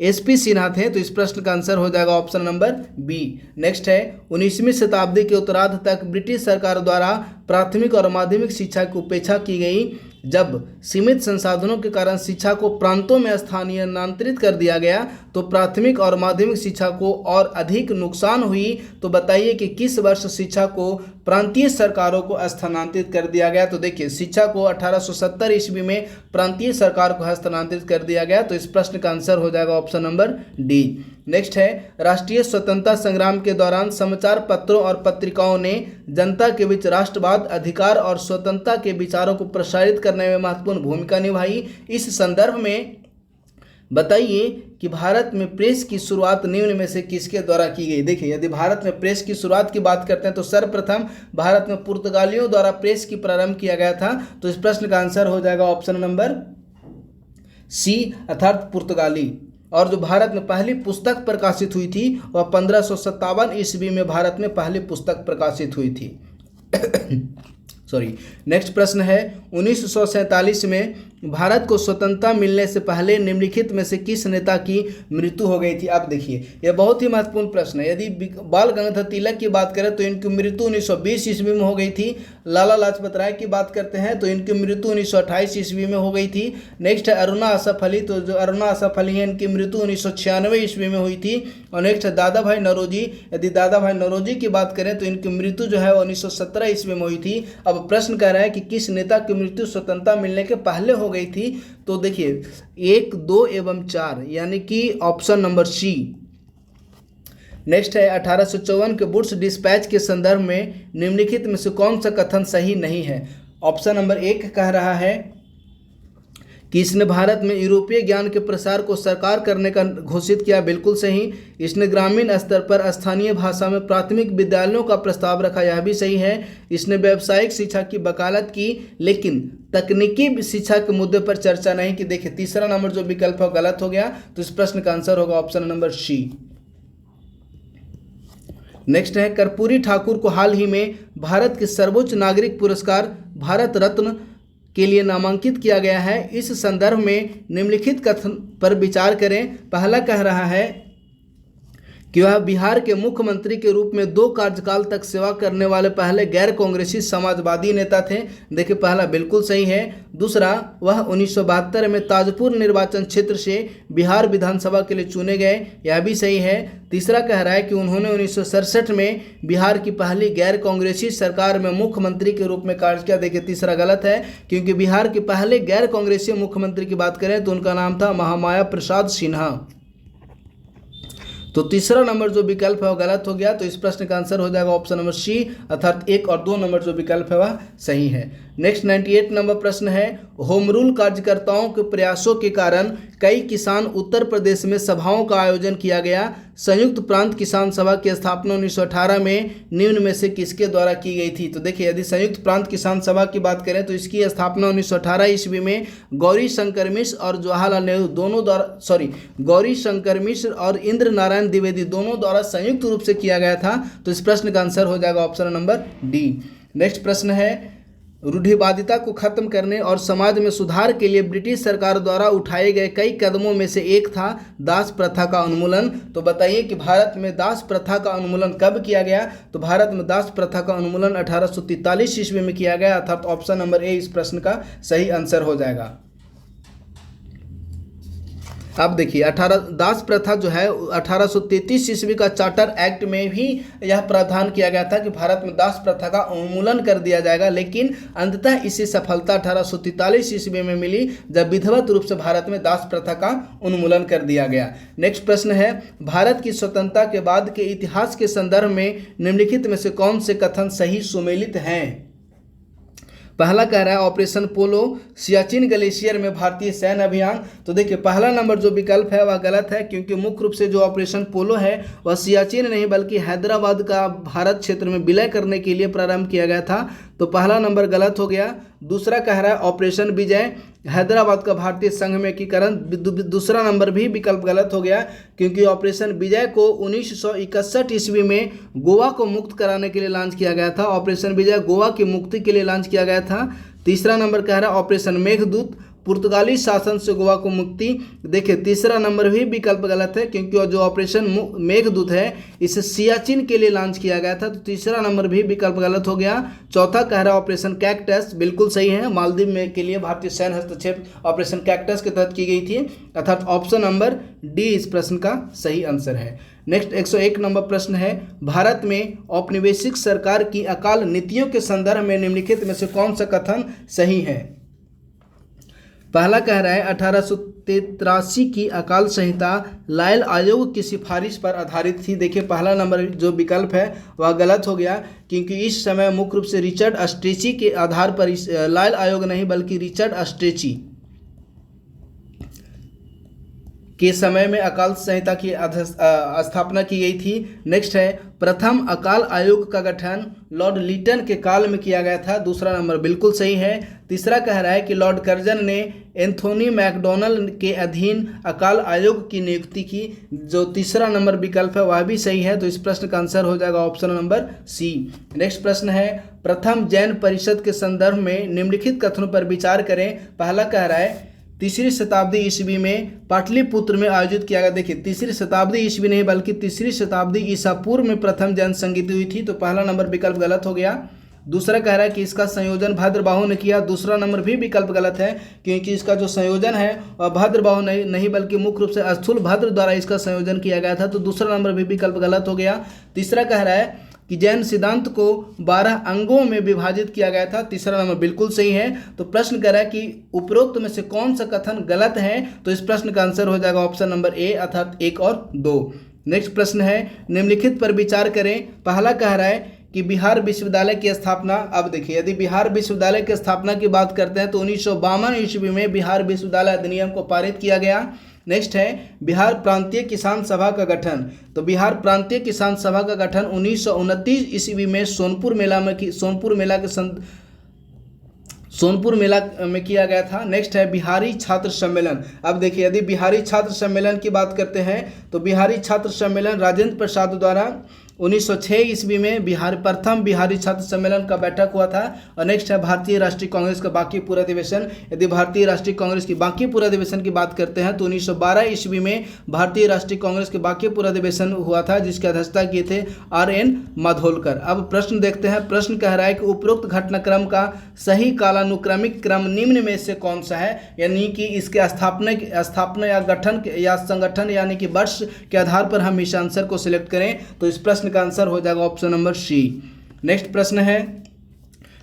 एसपी सिन्हा थे। तो इस प्रश्न का आंसर हो जाएगा ऑप्शन नंबर बी। नेक्स्ट है, 19वीं शताब्दी के उत्तरार्ध तक ब्रिटिश सरकार द्वारा प्राथमिक और माध्यमिक शिक्षा की उपेक्षा की गई। जब सीमित संसाधनों के कारण शिक्षा को प्रांतों में स्थानांतरित कर दिया गया तो प्राथमिक और माध्यमिक शिक्षा को और अधिक नुकसान हुई। तो बताइए कि किस वर्ष शिक्षा को प्रांतीय सरकारों को स्थानांतरित कर दिया गया। तो देखिए शिक्षा को 1870 ईस्वी में प्रांतीय सरकार को हस्तांतरित कर दिया गया। तो इस प्रश्न का आंसर हो जाएगा ऑप्शन नंबर डी। नेक्स्ट है, राष्ट्रीय स्वतंत्रता संग्राम के दौरान समाचार पत्रों और पत्रिकाओं ने जनता के बीच राष्ट्रवाद, अधिकार और स्वतंत्रता के विचारों को प्रसारित करने में महत्वपूर्ण भूमिका निभाई। इस संदर्भ में बताइए कि भारत में प्रेस की शुरुआत निम्न में से किसके द्वारा की गई। देखिए यदि भारत में प्रेस की शुरुआत की बात करते हैं तो सर्वप्रथम भारत में पुर्तगालियों द्वारा प्रेस की प्रारंभ किया गया था। तो इस प्रश्न का आंसर हो जाएगा ऑप्शन नंबर सी, अर्थात पुर्तगाली। और जो भारत में पहली पुस्तक प्रकाशित हुई थी वह 1557 ईस्वी में भारत में पहली पुस्तक प्रकाशित हुई थी। सॉरी। नेक्स्ट प्रश्न है 1947 में भारत को स्वतंत्रता मिलने से पहले निम्नलिखित में से किस नेता की मृत्यु हो गई थी। अब देखिए यह बहुत ही महत्वपूर्ण प्रश्न है। यदि बाल गंगाधर तिलक की बात करें तो इनकी मृत्यु 1920 ईस्वी में हो गई थी। लाला लाजपत राय की बात करते हैं तो इनकी मृत्यु 1928 ईस्वी में हो गई थी। नेक्स्ट है अरुणा असफ अली, तो जो अरुणा असफ अली है इनकी मृत्यु 1996 ईस्वी में हुई थी। और नेक्स्ट है दादा भाई नौरोजी, यदि दादा भाई नौरोजी की बात करें तो इनकी मृत्यु जो है 1917 ईस्वी में हुई थी। अब प्रश्न कह रहा है कि किस नेता की मृत्यु स्वतंत्रता मिलने के पहले हो गई थी। तो देखिए 1, 2 एवं 4 यानी कि ऑप्शन नंबर सी। नेक्स्ट है 1854 के वुड्स डिस्पैच के संदर्भ में निम्नलिखित में से कौन सा कथन सही नहीं है। ऑप्शन नंबर 1 कह रहा है कि इसने भारत में यूरोपीय ज्ञान के प्रसार को साकार करने का घोषित किया, बिल्कुल सही। इसने ग्रामीण स्तर पर स्थानीय भाषा में प्राथमिक विद्यालयों का प्रस्ताव रखा, यह भी सही है। इसने व्यावसायिक शिक्षा की वकालत की लेकिन तकनीकी शिक्षा के मुद्दे पर चर्चा नहीं की। देखिए तीसरा नंबर जो विकल्प है गलत हो गया, तो इस प्रश्न का आंसर होगा ऑप्शन नंबर सी। नेक्स्ट है कर्पूरी ठाकुर को हाल ही में भारत के सर्वोच्च नागरिक पुरस्कार भारत रत्न के लिए नामांकित किया गया है। इस संदर्भ में निम्नलिखित कथन पर विचार करें। पहला कह रहा है कि वह बिहार के मुख्यमंत्री के रूप में 2 कार्यकाल तक सेवा करने वाले पहले गैर कांग्रेसी समाजवादी नेता थे। देखिए पहला बिल्कुल सही है। दूसरा, वह 1972 में ताजपुर निर्वाचन क्षेत्र से बिहार विधानसभा के लिए चुने गए, यह भी सही है। तीसरा कह रहा है कि उन्होंने 1967 में बिहार की पहली गैर कांग्रेसी सरकार में मुख्यमंत्री के रूप में कार्य किया। देखिए तीसरा गलत है, क्योंकि बिहार के पहले गैर कांग्रेसी मुख्यमंत्री की बात करें तो उनका नाम था महामाया प्रसाद सिन्हा। तो तीसरा नंबर जो विकल्प है वो गलत हो गया, तो इस प्रश्न का आंसर हो जाएगा ऑप्शन नंबर सी, अर्थात 1 और 2 नंबर जो विकल्प है वह सही है। नेक्स्ट 98 नंबर प्रश्न है होम रूल कार्यकर्ताओं के प्रयासों के कारण कई किसान उत्तर प्रदेश में सभाओं का आयोजन किया गया। संयुक्त प्रांत किसान सभा की स्थापना 1918 में निम्न में से किसके द्वारा की गई थी। तो देखिए यदि संयुक्त प्रांत किसान सभा की बात करें तो इसकी स्थापना 1918 ईस्वी में गौरी शंकर मिश्र और जवाहरलाल नेहरू दोनों द्वारा गौरी शंकर मिश्र और इंद्र नारायण द्विवेदी दोनों द्वारा संयुक्त रूप से किया गया था। तो इस प्रश्न का आंसर हो जाएगा ऑप्शन नंबर डी। नेक्स्ट प्रश्न है रूढ़िवादिता को खत्म करने और समाज में सुधार के लिए ब्रिटिश सरकार द्वारा उठाए गए कई कदमों में से एक था दास प्रथा का उन्मूलन। तो बताइए कि भारत में दास प्रथा का उन्मूलन कब किया गया। तो भारत में दास प्रथा का उन्मूलन 1843 ईस्वी में किया गया, अर्थात ऑप्शन नंबर ए इस प्रश्न का सही आंसर हो जाएगा। अब देखिए दास प्रथा जो है 1833 ईस्वी का चार्टर एक्ट में भी यह प्रावधान किया गया था कि भारत में दास प्रथा का उन्मूलन कर दिया जाएगा, लेकिन अंततः इसे सफलता 1843 ईस्वी में मिली जब विधिवत रूप से भारत में दास प्रथा का उन्मूलन कर दिया गया। नेक्स्ट प्रश्न है भारत की स्वतंत्रता के बाद के इतिहास के संदर्भ में निम्नलिखित में से कौन से कथन सही सुमेलित हैं। पहला कह रहा है ऑपरेशन पोलो, सियाचिन ग्लेशियर में भारतीय सैन्य अभियान। तो देखिए पहला नंबर जो विकल्प है वह गलत है, क्योंकि मुख्य रूप से जो ऑपरेशन पोलो है वह सियाचिन नहीं बल्कि हैदराबाद का भारत क्षेत्र में विलय करने के लिए प्रारंभ किया गया था। तो पहला नंबर गलत हो गया। दूसरा कह रहा है ऑपरेशन विजय, हैदराबाद का भारतीय संघ में एकीकरण। दूसरा नंबर भी विकल्प गलत हो गया, क्योंकि ऑपरेशन विजय को 1961 ईस्वी में गोवा को मुक्त कराने के लिए लॉन्च किया गया था। ऑपरेशन विजय गोवा की मुक्ति के लिए लॉन्च किया गया था। तीसरा नंबर कह रहा है ऑपरेशन मेघदूत, पुर्तगाली शासन से गोवा को मुक्ति। देखिए तीसरा नंबर भी विकल्प गलत है, क्योंकि जो ऑपरेशन मेघदूत है इसे सियाचिन के लिए लॉन्च किया गया था। तो तीसरा नंबर भी विकल्प गलत हो गया। चौथा कह रहा है ऑपरेशन कैक्टस, बिल्कुल सही है। मालदीव में के लिए भारतीय सैन्य हस्तक्षेप ऑपरेशन कैक्टस के तहत की गई थी, अर्थात ऑप्शन नंबर डी इस प्रश्न का सही आंसर है। नेक्स्ट 101 नंबर प्रश्न है भारत में औपनिवेशिक सरकार की अकाल नीतियों के संदर्भ में निम्नलिखित में से कौन सा कथन सही है। पहला कह रहा है 1883 की अकाल संहिता लायल आयोग की सिफारिश पर आधारित थी। देखिए पहला नंबर जो विकल्प है वह गलत हो गया, क्योंकि इस समय मुख्य रूप से रिचर्ड अस्ट्रेची के आधार पर लायल आयोग नहीं बल्कि रिचर्ड अस्ट्रेची के समय में अकाल संहिता की स्थापना की गई थी। नेक्स्ट है प्रथम अकाल आयोग का गठन लॉर्ड लिटन के काल में किया गया था। दूसरा नंबर बिल्कुल सही है। तीसरा कह रहा है कि लॉर्ड कर्जन ने एंथोनी मैकडोनल्ड के अधीन अकाल आयोग की नियुक्ति की। जो तीसरा नंबर विकल्प है वह भी सही है, तो इस प्रश्न का आंसर हो जाएगा ऑप्शन नंबर सी। नेक्स्ट प्रश्न है प्रथम जैन परिषद के संदर्भ में निम्नलिखित कथनों पर विचार करें। पहला कह रहा है तीसरी शताब्दी ईस्वी में पाटलिपुत्र में आयोजित किया गया। देखिए तीसरी शताब्दी ईस्वी नहीं बल्कि तीसरी शताब्दी ईसा पूर्व में प्रथम जैन संगीति हुई थी, तो पहला नंबर विकल्प गलत हो गया। दूसरा कह रहा है कि इसका संयोजन भद्रबाहु ने किया। दूसरा नंबर भी विकल्प गलत है, क्योंकि इसका जो संयोजन है वह भद्रबाहु नहीं बल्कि मुख्य रूप से स्थूल भद्र द्वारा इसका संयोजन किया गया था, तो दूसरा नंबर भी विकल्प गलत हो गया। तीसरा कह रहा है कि जैन सिद्धांत को 12 अंगों में विभाजित किया गया था। तीसरा नंबर बिल्कुल सही है। तो प्रश्न कह रहा है कि उपरोक्त में से कौन सा कथन गलत है, तो इस प्रश्न का आंसर हो जाएगा ऑप्शन नंबर ए अर्थात 1 और 2। नेक्स्ट प्रश्न है निम्नलिखित पर विचार करें। पहला कह रहा है कि बिहार विश्वविद्यालय की स्थापना। अब देखिए यदि बिहार विश्वविद्यालय की स्थापना की बात करते हैं तो 1952 ईस्वी में बिहार विश्वविद्यालय अधिनियम को पारित किया गया। नेक्स्ट है बिहार प्रांतीय किसान सभा का गठन। तो बिहार प्रांतीय किसान सभा का गठन 1929 ईस्वी में सोनपुर मेला में किया गया था। नेक्स्ट है बिहारी छात्र सम्मेलन। अब देखिए यदि बिहारी छात्र सम्मेलन की बात करते हैं तो बिहारी छात्र सम्मेलन राजेंद्र प्रसाद द्वारा 1906 ईस्वी में प्रथम बिहारी छात्र सम्मेलन का बैठक हुआ था। और नेक्स्ट है भारतीय राष्ट्रीय कांग्रेस का बांकीपुर अधिवेशन। यदि भारतीय राष्ट्रीय कांग्रेस की बांकीपुर अधिवेशन की बात करते हैं तो 1912 ईस्वी में भारतीय राष्ट्रीय कांग्रेस के बांकीपुर अधिवेशन हुआ था, जिसकी अध्यक्षता किए थे RN माधोलकर। अब प्रश्न देखते हैं। प्रश्न कह रहा है कि उपरोक्त घटनाक्रम का सही कालानुक्रमिक क्रम निम्न में से कौन सा है, यानी कि इसके स्थापना या गठन या संगठन यानी कि वर्ष के आधार पर हम इस आंसर को सिलेक्ट करें, तो इस प्रश्न का आंसर हो जाएगा ऑप्शन नंबर सी। नेक्स्ट प्रश्न है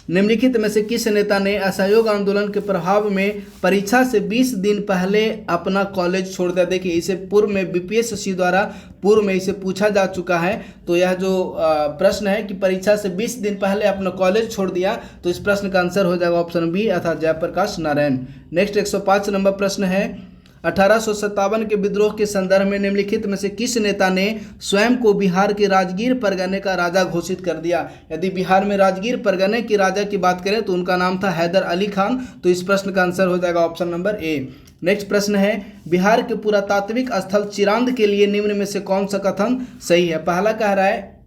निम्नलिखित में से किस नेता ने असहयोग आंदोलन के प्रभाव में परीक्षा से 20 दिन पहले अपना कॉलेज छोड़ दिया। देखिए इसे पूर्व में BPSC द्वारा पूर्व में इसे पूछा जा चुका है, तो यह जो प्रश्न है कि परीक्षा से 20 दिन पहले अपना कॉलेज छोड़ दिया, तो इस प्रश्न का आंसर हो जाएगा ऑप्शन बी अर्थात जयप्रकाश नारायण। नेक्स्ट 105 नंबर प्रश्न है 1857 के विद्रोह के संदर्भ में निम्नलिखित में से किस नेता ने स्वयं को बिहार के राजगीर परगने का राजा घोषित कर दिया। यदि बिहार में राजगीर परगने के राजा की बात करें तो उनका नाम था हैदर अली खान, तो इस प्रश्न का आंसर हो जाएगा ऑप्शन नंबर ए। नेक्स्ट प्रश्न है बिहार के पुरातात्विक स्थल चिरांद के लिए निम्न में से कौन सा कथन सही है। पहला कह रहा है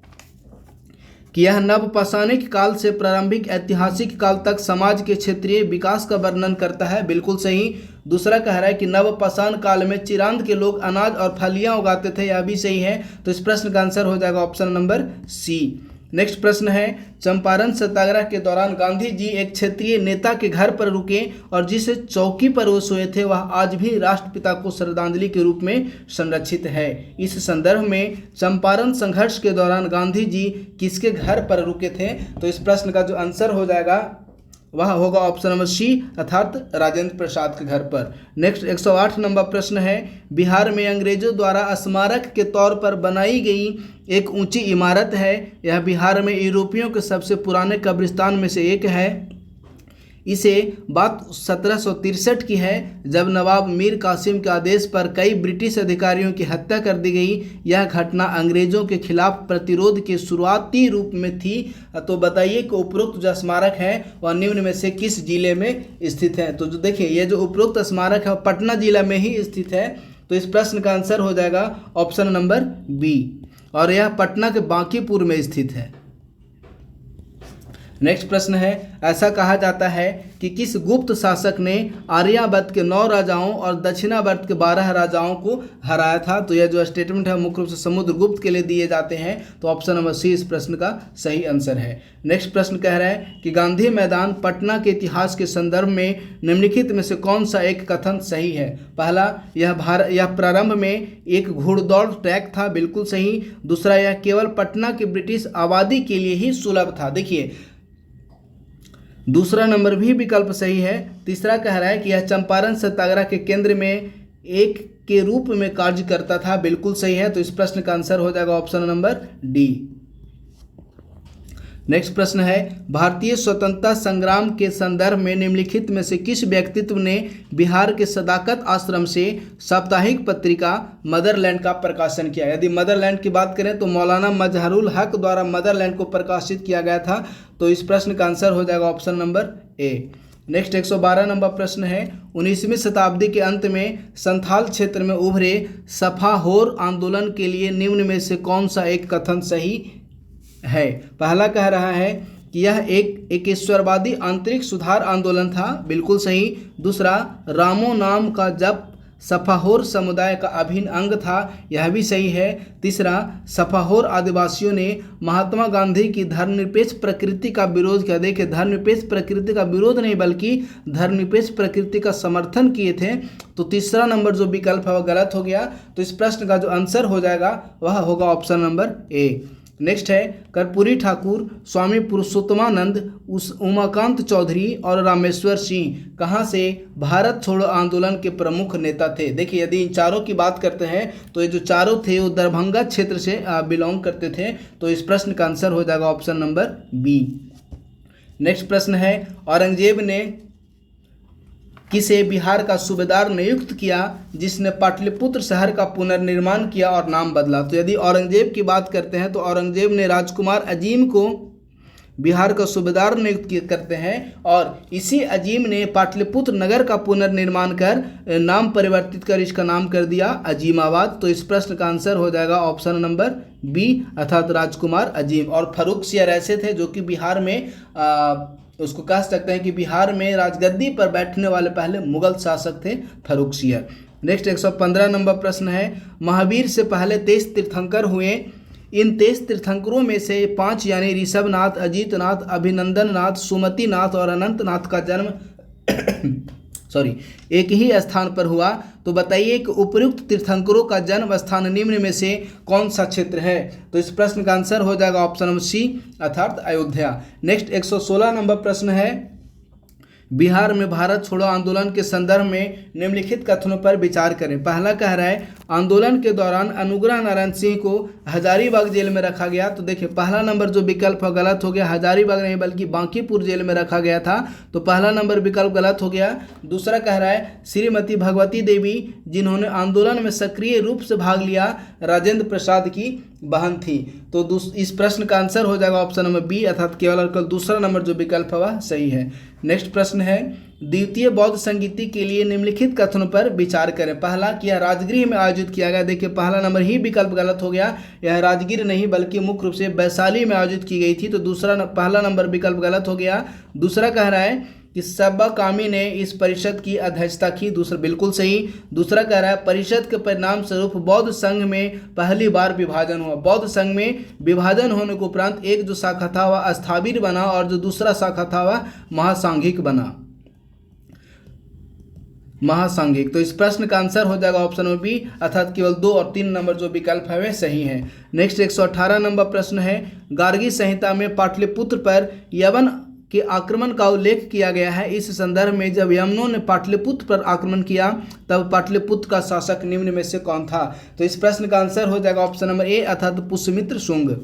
कि यह नवपाषाणिक काल से प्रारंभिक ऐतिहासिक काल तक समाज के क्षेत्रीय विकास का वर्णन करता है, बिल्कुल सही। दूसरा कह रहा है कि नवपाषाण काल में चिरांद के लोग अनाज और फलियां उगाते थे, यह भी सही है, तो इस प्रश्न का आंसर हो जाएगा ऑप्शन नंबर सी। नेक्स्ट प्रश्न है चंपारण सत्याग्रह के दौरान गांधी जी एक क्षेत्रीय नेता के घर पर रुके और जिस चौकी पर वो सोए थे वह आज भी राष्ट्रपिता को श्रद्धांजलि के रूप में संरक्षित है। इस संदर्भ में चंपारण संघर्ष के दौरान गांधी जी किसके घर पर रुके थे, तो इस प्रश्न का जो आंसर हो जाएगा वह होगा ऑप्शन नंबर सी अर्थात राजेंद्र प्रसाद के घर पर। नेक्स्ट 108 नंबर प्रश्न है बिहार में अंग्रेजों द्वारा स्मारक के तौर पर बनाई गई एक ऊंची इमारत है। यह बिहार में यूरोपियों के सबसे पुराने कब्रिस्तान में से एक है। इसे बात 1763 की है जब नवाब मीर कासिम के आदेश पर कई ब्रिटिश अधिकारियों की हत्या कर दी गई। यह घटना अंग्रेजों के खिलाफ प्रतिरोध के शुरुआती रूप में थी। तो बताइए कि उपरोक्त जो स्मारक है वह निम्न में से किस जिले में स्थित है। तो जो देखिए ये जो उपरोक्त स्मारक है पटना जिला में ही स्थित है, तो इस प्रश्न का आंसर हो जाएगा ऑप्शन नंबर बी और यह पटना के बांकीपुर में स्थित है। नेक्स्ट प्रश्न है ऐसा कहा जाता है कि किस गुप्त शासक ने आर्यावर्त के 9 राजाओं और दक्षिणावर्त के 12 राजाओं को हराया था। तो यह जो स्टेटमेंट है मुख्य रूप से समुद्रगुप्त के लिए दिए जाते हैं, तो ऑप्शन नंबर सी इस प्रश्न का सही आंसर है। नेक्स्ट प्रश्न कह रहा है कि गांधी मैदान पटना के इतिहास के संदर्भ में निम्नलिखित में से कौन सा एक कथन सही है। पहला यह प्रारंभ में एक घुड़दौड़ ट्रैक था, बिल्कुल सही। दूसरा यह केवल पटना की ब्रिटिश आबादी के लिए ही सुलभ था, देखिए दूसरा नंबर भी विकल्प सही है। तीसरा कह रहा है कि यह चंपारण सत्याग्रह के केंद्र में एक के रूप में कार्य करता था, बिल्कुल सही है, तो इस प्रश्न का आंसर हो जाएगा ऑप्शन नंबर डी। नेक्स्ट प्रश्न है, भारतीय स्वतंत्रता संग्राम के संदर्भ में निम्नलिखित में से किस व्यक्तित्व ने बिहार के सदाकत आश्रम से साप्ताहिक पत्रिका मदरलैंड का प्रकाशन किया? यदि मदरलैंड की बात करें तो मौलाना मजहरुल हक द्वारा मदरलैंड को प्रकाशित किया गया था। तो इस प्रश्न का आंसर हो जाएगा option number A. Next 112 number प्रश्न है, 19वीं शताब्दी के अंत में संथाल क्षेत्र में उभरे सफाहोर आंदोलन के लिए निम्न में से कौन सा एक कथन सही है? पहला कह रहा है कि यह एक एकेश्वरवादी आंतरिक सुधार आंदोलन था, बिल्कुल सही। दूसरा, रामो नाम का जप सफाहोर समुदाय का अभिन्न अंग था, यह भी सही है। तीसरा, सफाहोर आदिवासियों ने महात्मा गांधी की धर्मनिरपेक्ष प्रकृति का विरोध किया। देखिए, धर्मनिरपेक्ष प्रकृति का विरोध नहीं बल्कि धर्मनिरपेक्ष प्रकृति का समर्थन किए थे। तो तीसरा नंबर जो विकल्प है वह गलत हो गया। तो इस प्रश्न का जो आंसर हो जाएगा वह होगा ऑप्शन नंबर ए। नेक्स्ट है, कर्पूरी ठाकुर, स्वामी पुरुषोत्तमानंद, उमाकांत चौधरी और रामेश्वर सिंह कहाँ से भारत छोड़ो आंदोलन के प्रमुख नेता थे? देखिए, यदि इन चारों की बात करते हैं तो ये जो चारों थे वो दरभंगा क्षेत्र से बिलोंग करते थे। तो इस प्रश्न का आंसर हो जाएगा ऑप्शन नंबर बी। नेक्स्ट प्रश्न है, औरंगजेब ने किसे बिहार का सूबेदार नियुक्त किया जिसने पाटलिपुत्र शहर का पुनर्निर्माण किया और नाम बदला? तो यदि औरंगजेब की बात करते हैं तो औरंगजेब ने राजकुमार अजीम को बिहार का सूबेदार नियुक्त करते हैं और इसी अजीम ने पाटलिपुत्र नगर का पुनर्निर्माण कर नाम परिवर्तित कर इसका नाम कर दिया अजीमाबाद। तो इस प्रश्न का आंसर हो जाएगा ऑप्शन नंबर बी अर्थात राजकुमार अजीम। और फर्रुख सियर ऐसे थे जो कि बिहार में उसको कह सकते हैं कि बिहार में राजगद्दी पर बैठने वाले पहले मुगल शासक थे फर्रुख सियर। नेक्स्ट 115 नंबर प्रश्न है, महावीर से पहले 23 तीर्थंकर हुए। इन 23 तीर्थंकरों में से 5 यानी ऋषभनाथ, अजीतनाथ, अभिनंदननाथ, सुमतिनाथ और अनंतनाथ का जन्म एक ही स्थान पर हुआ। तो बताइए कि उपयुक्त तीर्थंकरों का जन्म स्थान निम्न में से कौन सा क्षेत्र है? तो इस प्रश्न का आंसर हो जाएगा ऑप्शन नंबर सी अर्थात अयोध्या। नेक्स्ट 116 नंबर प्रश्न है, बिहार में भारत छोड़ो आंदोलन के संदर्भ में निम्नलिखित कथनों पर विचार करें। पहला कह रहा है, आंदोलन के दौरान अनुग्रह नारायण सिंह को हजारीबाग जेल में रखा गया। तो देखिए, पहला नंबर जो विकल्प गलत हो गया, हजारीबाग नहीं बल्कि बांकीपुर जेल में रखा गया था। तो पहला नंबर विकल्प गलत हो गया। दूसरा कह रहा है, श्रीमती भगवती देवी जिन्होंने आंदोलन में सक्रिय रूप से भाग लिया राजेंद्र प्रसाद की बहन थी। तो इस प्रश्न का आंसर हो जाएगा ऑप्शन नंबर बी अर्थात केवल और दूसरा नंबर जो विकल्प है वह सही है। नेक्स्ट प्रश्न है, द्वितीय बौद्ध संगीति के लिए निम्नलिखित कथनों पर विचार करें। पहला कि यह राजगीर में आयोजित किया गया। देखिए, पहला नंबर ही विकल्प गलत हो गया, यह राजगीर नहीं बल्कि मुख्य रूप से वैशाली में आयोजित की गई थी। तो पहला नंबर विकल्प गलत हो गया। दूसरा कह रहा है कि सब्बा कामी ने इस परिषद की अध्यक्षता की, दूसरा बिल्कुल सही। दूसरा कह रहा है, परिषद के परिणाम स्वरूप बौद्ध संघ में पहली बार विभाजन हुआ। बौद्ध संघ में विभाजन होने के उपरांत एक जो शाखा था वह अस्थावीर बना और जो दूसरा शाखा था वह महासांघिक बना, महासांघिक। तो इस प्रश्न का आंसर हो जाएगा ऑप्शन नंबर बी अर्थात केवल 2 और 3 नंबर जो विकल्प है वे सही है। नेक्स्ट 118 नंबर प्रश्न है, गार्गी संहिता में पाटलिपुत्र पर यवन के आक्रमण का उल्लेख किया गया है। इस संदर्भ में जब यवनों ने पाटलिपुत्र पर आक्रमण किया तब पाटलिपुत्र का शासक निम्न में से कौन था? तो इस प्रश्न का आंसर हो जाएगा ऑप्शन नंबर ए अर्थात पुष्यमित्र शुंग।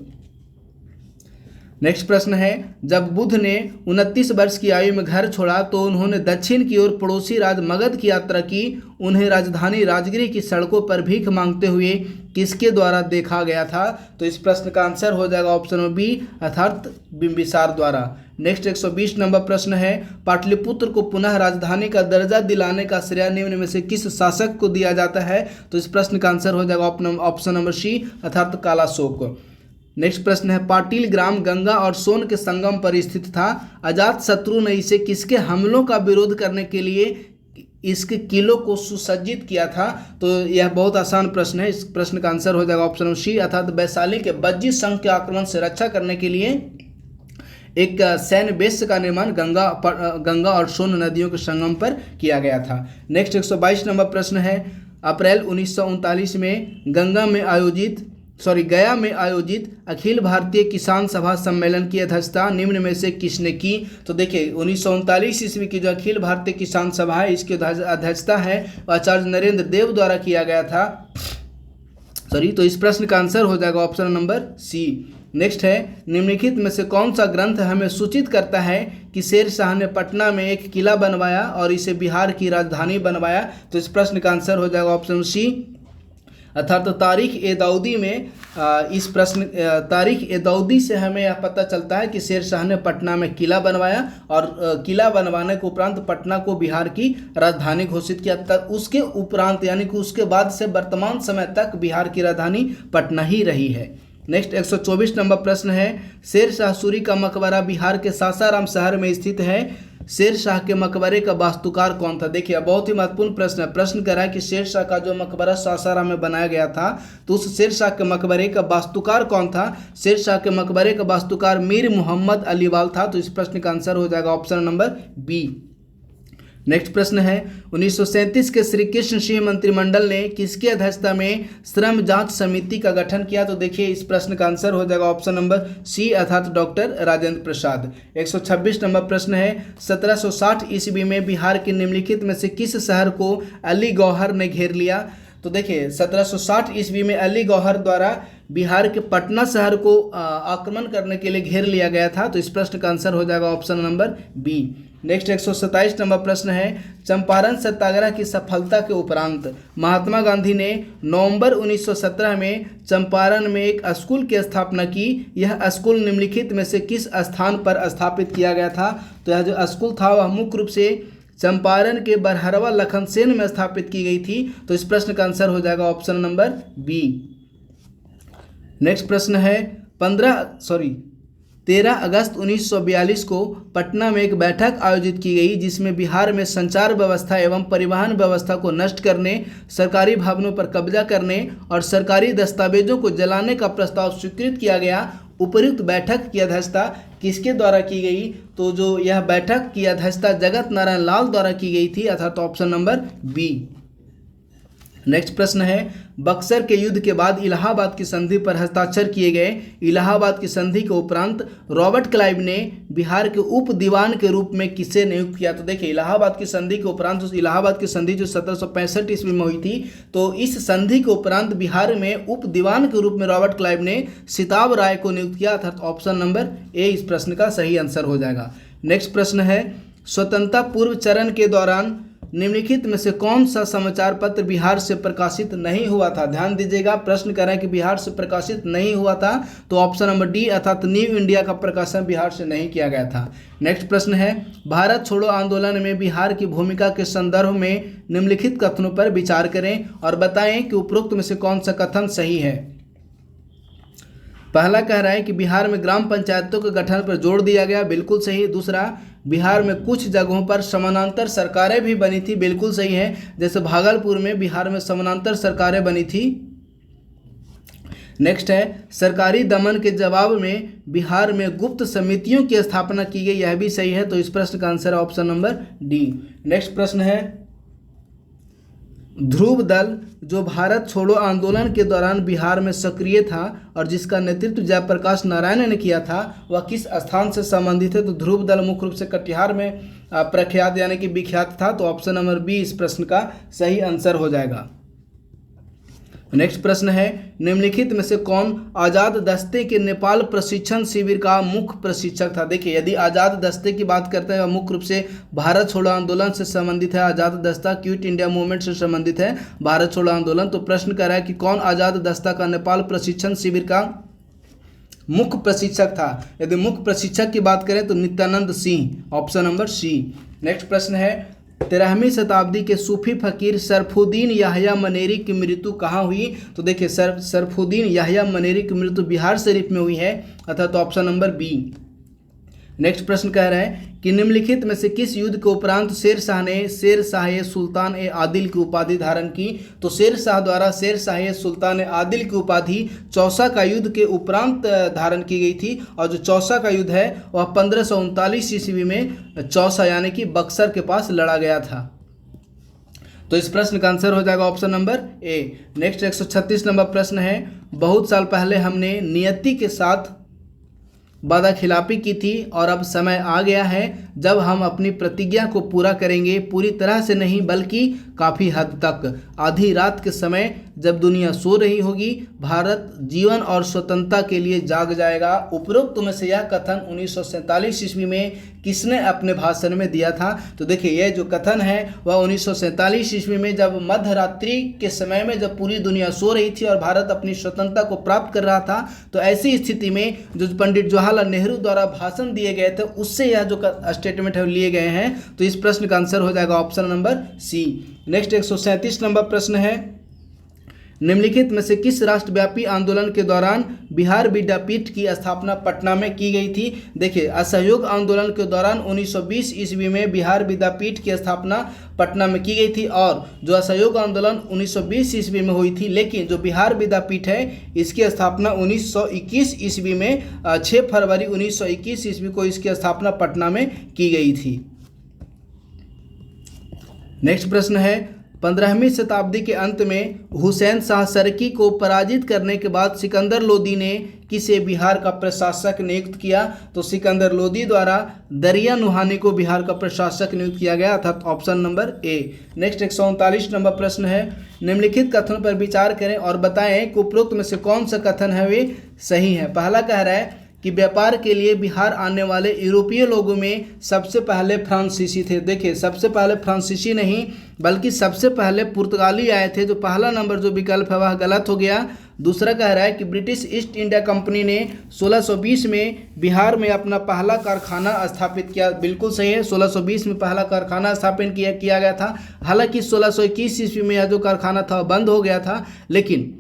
नेक्स्ट प्रश्न है, जब बुद्ध ने 29 वर्ष की आयु में घर छोड़ा तो उन्होंने दक्षिण की ओर पड़ोसी राज्य मगध की यात्रा की। उन्हें राजधानी राजगीर की सड़कों पर भीख मांगते हुए किसके द्वारा देखा गया था? तो इस प्रश्न का आंसर हो जाएगा ऑप्शन नंबर बी अर्थात बिंबिसार द्वारा। नेक्स्ट 120 नंबर प्रश्न है, पाटलिपुत्र को पुनः राजधानी का दर्जा दिलाने का श्रेय निम्न में से किस शासक को दिया जाता है? तो इस प्रश्न का आंसर हो जाएगा ऑप्शन नंबर सी अर्थात कालाशोक। नेक्स्ट प्रश्न है, पाटिल ग्राम गंगा और सोन के संगम पर स्थित था। अजात शत्रु ने इसे किसके हमलों का विरोध करने के लिए इसके किलों को सुसज्जित किया था? तो यह बहुत आसान प्रश्न है। इस प्रश्न का आंसर हो जाएगा ऑप्शन नंबर सी अर्थात वैशाली के बज्जी संघ के आक्रमण से रक्षा करने के लिए एक सैन्य बेस का निर्माण गंगा और सोन नदियों के संगम पर किया गया था। नेक्स्ट 122 नंबर प्रश्न है, अप्रैल 1939 में गया में आयोजित अखिल भारतीय किसान सभा सम्मेलन की अध्यक्षता निम्न में से किसने की? तो देखिए, 1939 ईस्वी की जो अखिल भारतीय किसान सभा है इसकी अध्यक्षता है आचार्य नरेंद्र देव द्वारा किया गया था। तो इस प्रश्न का आंसर हो जाएगा ऑप्शन नंबर सी। नेक्स्ट है, निम्नलिखित में से कौन सा ग्रंथ हमें सूचित करता है कि शेर शाह ने पटना में एक किला बनवाया और इसे बिहार की राजधानी बनवाया? तो इस प्रश्न का आंसर हो जाएगा ऑप्शन सी, अर्थात तो तारीख-ए-दाऊदी में तारीख-ए-दाऊदी से हमें यह पता चलता है कि शेर शाह ने पटना में किला बनवाया और किला बनवाने के उपरांत पटना को बिहार की राजधानी घोषित किया। तब उसके उपरांत यानी कि उसके बाद से वर्तमान समय तक बिहार की राजधानी पटना ही रही है। नेक्स्ट 124 नंबर प्रश्न है, शेर शाह सूरी का मकबरा बिहार के सासाराम शहर में स्थित है। शेर शाह के मकबरे का वास्तुकार कौन था? देखिए बहुत ही महत्वपूर्ण प्रश्न है। प्रश्न कर रहा है कि शेर शाह का जो मकबरा सासाराम में बनाया गया था, तो उस शेर शाह के मकबरे का वास्तुकार कौन था? शेर शाह के मकबरे का वास्तुकार मीर मोहम्मद अलीवाल था। तो इस प्रश्न का आंसर हो जाएगा ऑप्शन नंबर बी। नेक्स्ट प्रश्न है, 1937 के श्री कृष्ण सिंह मंत्रिमंडल ने किसकी अध्यक्षता में श्रम जांच समिति का गठन किया? तो देखिए इस प्रश्न का आंसर हो जाएगा ऑप्शन नंबर सी, अर्थात डॉक्टर राजेंद्र प्रसाद। 126 नंबर प्रश्न है, 1760 ईस्वी में बिहार के निम्नलिखित में से किस शहर को अली गौहर ने घेर लिया? तो देखिए 1760 ईस्वी में अली गौहर द्वारा बिहार के पटना शहर को आक्रमण करने के लिए घेर लिया गया था। तो इस प्रश्न का आंसर हो जाएगा option number B. Next 127 number प्रश्न है, चंपारण सत्याग्रह की सफलता के उपरांत महात्मा गांधी ने नवंबर 1917 में चंपारण में एक स्कूल की स्थापना की। यह स्कूल निम्नलिखित में से किस स्थान पर स्थापित किया गया था? तो यह जो स्कूल था वह मुख्य रूप से चंपारण के बरहरवा लखनसेन में स्थापित की गई थी। तो इस प्रश्न का आंसर हो जाएगा ऑप्शन नंबर बी। नेक्स्ट प्रश्न है, 13 अगस्त 1942 को पटना में एक बैठक आयोजित की गई जिसमें बिहार में संचार व्यवस्था एवं परिवहन व्यवस्था को नष्ट करने, सरकारी भवनों पर कब्जा करने और सरकारी दस्तावेजों को जलाने का प्रस्ताव स्वीकृत किया गया। उपर्युक्त बैठक की अध्यक्षता किसके द्वारा की गई? तो जो यह बैठक की अध्यक्षता जगत नारायण लाल द्वारा की गई थी, अर्थात ऑप्शन नंबर बी। नेक्स्ट प्रश्न है, बक्सर के युद्ध के बाद इलाहाबाद की संधि पर हस्ताक्षर किए गए। इलाहाबाद की संधि के उपरांत रॉबर्ट क्लाइव ने बिहार के उप दीवान के रूप में किसे नियुक्त किया? तो देखिए इलाहाबाद की संधि के उपरांत, उस इलाहाबाद की संधि जो 1765 ईस्वी में हुई थी, तो इस संधि के उपरांत बिहार में उप दीवान के रूप में रॉबर्ट क्लाइव ने सिताब राय को नियुक्त किया, अर्थात ऑप्शन नंबर ए इस प्रश्न का सही आंसर हो जाएगा। नेक्स्ट प्रश्न है, स्वतंत्रता पूर्व चरण के दौरान निम्नलिखित में से कौन सा समाचार पत्र बिहार से प्रकाशित नहीं हुआ था? ध्यान दीजिएगा, प्रश्न कर रहा है कि बिहार से प्रकाशित नहीं हुआ था, तो ऑप्शन नंबर डी अर्थात न्यू इंडिया का प्रकाशन बिहार से नहीं किया गया था। नेक्स्ट प्रश्न है, भारत छोड़ो आंदोलन में बिहार की भूमिका के संदर्भ में निम्नलिखित कथनों पर विचार करें और बताएं कि उपरोक्त में से कौन सा कथन सही है। पहला कह रहा है कि बिहार में ग्राम पंचायतों के गठन पर जोर दिया गया, बिल्कुल सही। दूसरा, बिहार में कुछ जगहों पर समानांतर सरकारें भी बनी थी, बिल्कुल सही है। जैसे भागलपुर में बिहार में समानांतर सरकारें बनी थी। नेक्स्ट है, सरकारी दमन के जवाब में बिहार में गुप्त समितियों की स्थापना की गई, यह भी सही है। तो इस प्रश्न का आंसर है ऑप्शन नंबर डी। नेक्स्ट प्रश्न है, ध्रुव दल जो भारत छोड़ो आंदोलन के दौरान बिहार में सक्रिय था और जिसका नेतृत्व जयप्रकाश नारायण ने किया था, वह किस स्थान से संबंधित है? तो ध्रुव दल मुख्य रूप से कटिहार में प्रख्यात यानी कि विख्यात था। तो ऑप्शन नंबर बी इस प्रश्न का सही आंसर हो जाएगा। नेक्स्ट प्रश्न है, निम्नलिखित में से कौन आज़ाद दस्ते के नेपाल प्रशिक्षण शिविर का मुख्य प्रशिक्षक था? देखिए यदि आज़ाद दस्ते की बात करते हैं, मुख्य रूप से भारत छोड़ो आंदोलन से संबंधित है। आज़ाद दस्ता क्विट इंडिया मूवमेंट से संबंधित है, भारत छोड़ो आंदोलन। तो प्रश्न कर रहा है कि कौन आज़ाद दस्ता का नेपाल प्रशिक्षण शिविर का मुख्य प्रशिक्षक था? यदि मुख्य प्रशिक्षक की बात करें तो Nityanand Singh, option number C. Next प्रश्न है, 13वीं शताब्दी के सूफी फकीर सरफुद्दीन याह्या मनेरी की मृत्यु कहाँ हुई? तो देखिए सरफुद्दीन याह्या मनेरी की मृत्यु बिहार शरीफ में हुई है, अर्थात तो ऑप्शन नंबर बी। नेक्स्ट प्रश्न कह रहा है कि निम्नलिखित में से किस युद्ध के उपरांत शेर शाह ने शेर शाह सुल्तान ए आदिल की उपाधि धारण की? तो शेर शाह द्वारा शेर शाह सुल्तान ए आदिल की उपाधि चौसा का युद्ध के उपरांत धारण की गई थी। और जो चौसा का युद्ध है वह 1539 ईस्वी में चौसा यानी कि बक्सर के पास लड़ा गया था। तो इस प्रश्न का आंसर हो जाएगा option number A. Next 136 number प्रश्न है, बहुत साल पहले हमने नियति के साथ वादा खिलाफी की थी और अब समय आ गया है जब हम अपनी प्रतिज्ञा को पूरा करेंगे, पूरी तरह से नहीं बल्कि काफ़ी हद तक। आधी रात के समय जब दुनिया सो रही होगी, भारत जीवन और स्वतंत्रता के लिए जाग जाएगा। उपरोक्त में से यह कथन 1947 ईस्वी में किसने अपने भाषण में दिया था? तो देखिए, यह जो कथन है वह 1947 ईस्वी में जब मध्य रात्रि के समय में जब पूरी दुनिया सो रही थी और भारत अपनी स्वतंत्रता को प्राप्त कर रहा था, तो ऐसी स्थिति में जो पंडित जवाहरलाल नेहरू द्वारा भाषण दिए गए थे उससे यह जो स्टेटमेंट है लिए गए हैं। तो इस प्रश्न का आंसर हो जाएगा option number C. Next 137 number प्रश्न है, निम्नलिखित में से किस राष्ट्रव्यापी आंदोलन के दौरान बिहार विद्यापीठ की स्थापना पटना में की गई थी? देखिए, असहयोग आंदोलन के दौरान 1920 ईस्वी में बिहार विद्यापीठ की स्थापना पटना में की गई थी। और जो असहयोग आंदोलन 1920 ईस्वी में हुई थी, लेकिन जो बिहार विद्यापीठ है इसकी स्थापना 1921 ईस्वी में 6 फरवरी 1921 ईस्वी को इसकी स्थापना पटना में की गई थी। नेक्स्ट प्रश्न है, 15वीं शताब्दी के अंत में हुसैन शाह सरकी को पराजित करने के बाद सिकंदर लोदी ने किसे बिहार का प्रशासक नियुक्त किया? तो सिकंदर लोदी द्वारा दरिया नुहानी को बिहार का प्रशासक नियुक्त किया गया, अर्थात option number A. Next 139 number प्रश्न है, निम्नलिखित कथनों पर विचार करें और बताएं कि उपरोक्त में से कौन सा कथन है वे सही है। पहला कह रहा है कि व्यापार के लिए बिहार आने वाले यूरोपीय लोगों में सबसे पहले फ्रांसीसी थे। देखिए, सबसे पहले फ्रांसीसी नहीं बल्कि सबसे पहले पुर्तगाली आए थे। जो पहला नंबर जो विकल्प है वह गलत हो गया। दूसरा कह रहा है कि ब्रिटिश ईस्ट इंडिया कंपनी ने 1620 में बिहार में अपना पहला कारखाना स्थापित किया। बिल्कुल सही है, 1620 में पहला कारखाना स्थापित किया गया था। हालांकि 1621 ईस्वी में यह जो कारखाना था बंद हो गया था, लेकिन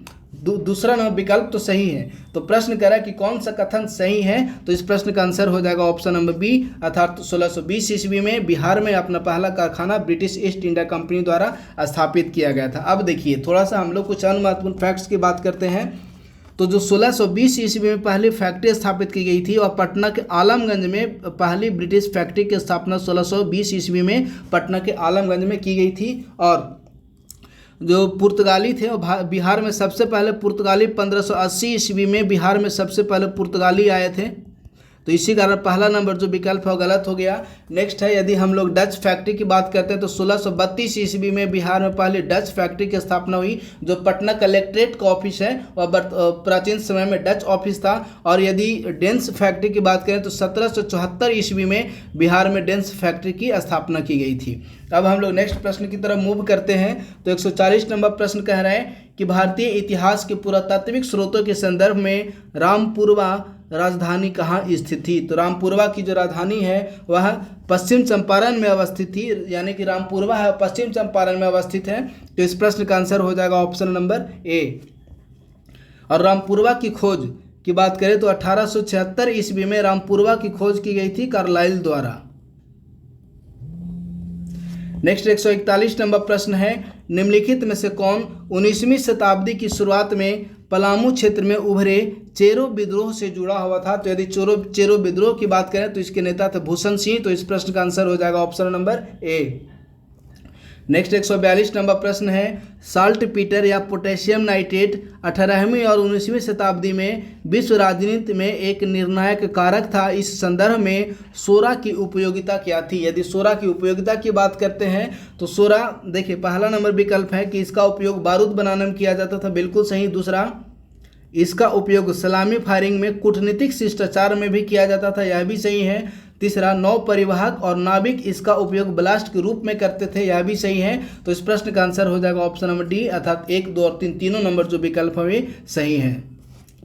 दूसरा नंबर विकल्प तो सही है। तो प्रश्न कह रहा है कि कौन सा कथन सही है? तो इस प्रश्न का आंसर हो जाएगा ऑप्शन नंबर बी, अर्थात 1620 ईस्वी में बिहार में अपना पहला कारखाना ब्रिटिश ईस्ट इंडिया कंपनी द्वारा स्थापित किया गया था। अब देखिए, थोड़ा सा हम लोग कुछ अन्य महत्वपूर्ण फैक्ट्स की बात करते हैं। तो जो 1620 ईस्वी में पहली फैक्ट्री स्थापित की गई थी और पटना के आलमगंज में पहली ब्रिटिश फैक्ट्री की स्थापना 1620 ईस्वी में पटना के आलमगंज में की गई थी। और जो पुर्तगाली थे वो बिहार में सबसे पहले पुर्तगाली 1580 ईस्वी में बिहार में सबसे पहले पुर्तगाली आए थे। तो इसी कारण पहला नंबर जो विकल्प है वो गलत हो गया। नेक्स्ट है, यदि हम लोग डच फैक्ट्री की बात करते हैं तो 1632 ईस्वी में बिहार में पहली डच फैक्ट्री की स्थापना हुई। जो पटना कलेक्ट्रेट का ऑफिस है वह प्राचीन समय में डच ऑफिस था। और यदि डेंस फैक्ट्री की बात करें तो 1774 ईस्वी में बिहार में डेंस फैक्ट्री की स्थापना की गई थी। अब हम लोग नेक्स्ट प्रश्न की तरफ मूव करते हैं। तो 140 नंबर प्रश्न कह रहा है कि भारतीय इतिहास के पुरातात्विक स्रोतों के संदर्भ में रामपुरवा राजधानी कहाँ स्थित थी? तो रामपुरवा की जो राजधानी है वह पश्चिम चंपारण में अवस्थित थी, यानी कि रामपुरवा है पश्चिम चंपारण में अवस्थित है। तो इस प्रश्न का आंसर हो जाएगा ऑप्शन नंबर ए। और रामपुरवा की खोज की बात करें तो 1876 ईस्वी में रामपुरवा की खोज की गई थी कार्लाइल द्वारा। नेक्स्ट 141 नंबर प्रश्न है, निम्नलिखित में से कौन 19वीं शताब्दी की शुरुआत में पलामू क्षेत्र में उभरे चेरो विद्रोह से जुड़ा हुआ था? तो यदि चेरो विद्रोह की बात करें तो इसके नेता थे भूषण सिंह। तो इस प्रश्न का आंसर हो जाएगा option number A. Next 142 number प्रश्न है, साल्ट पीटर या पोटेशियम नाइट्रेट 18वीं और 19वीं शताब्दी में विश्व राजनीति में एक निर्णायक कारक था। इस संदर्भ में सोरा की उपयोगिता क्या थी? यदि सोरा की उपयोगिता की बात करते हैं तो सोरा, देखिए पहला नंबर विकल्प है कि इसका उपयोग बारूद बनाने में किया जाता था, बिल्कुल सही। दूसरा, इसका उपयोग सलामी फायरिंग में कूटनीतिक शिष्टाचार में भी किया जाता था, यह भी सही है। तीसरा, नौ परिवाहक और नाविक इसका उपयोग ब्लास्ट के रूप में करते थे, यह भी सही है। तो इस प्रश्न का आंसर हो जाएगा ऑप्शन नंबर डी, अर्थात 1, 2 और 3 तीनों नंबर जो विकल्प है वे सही है।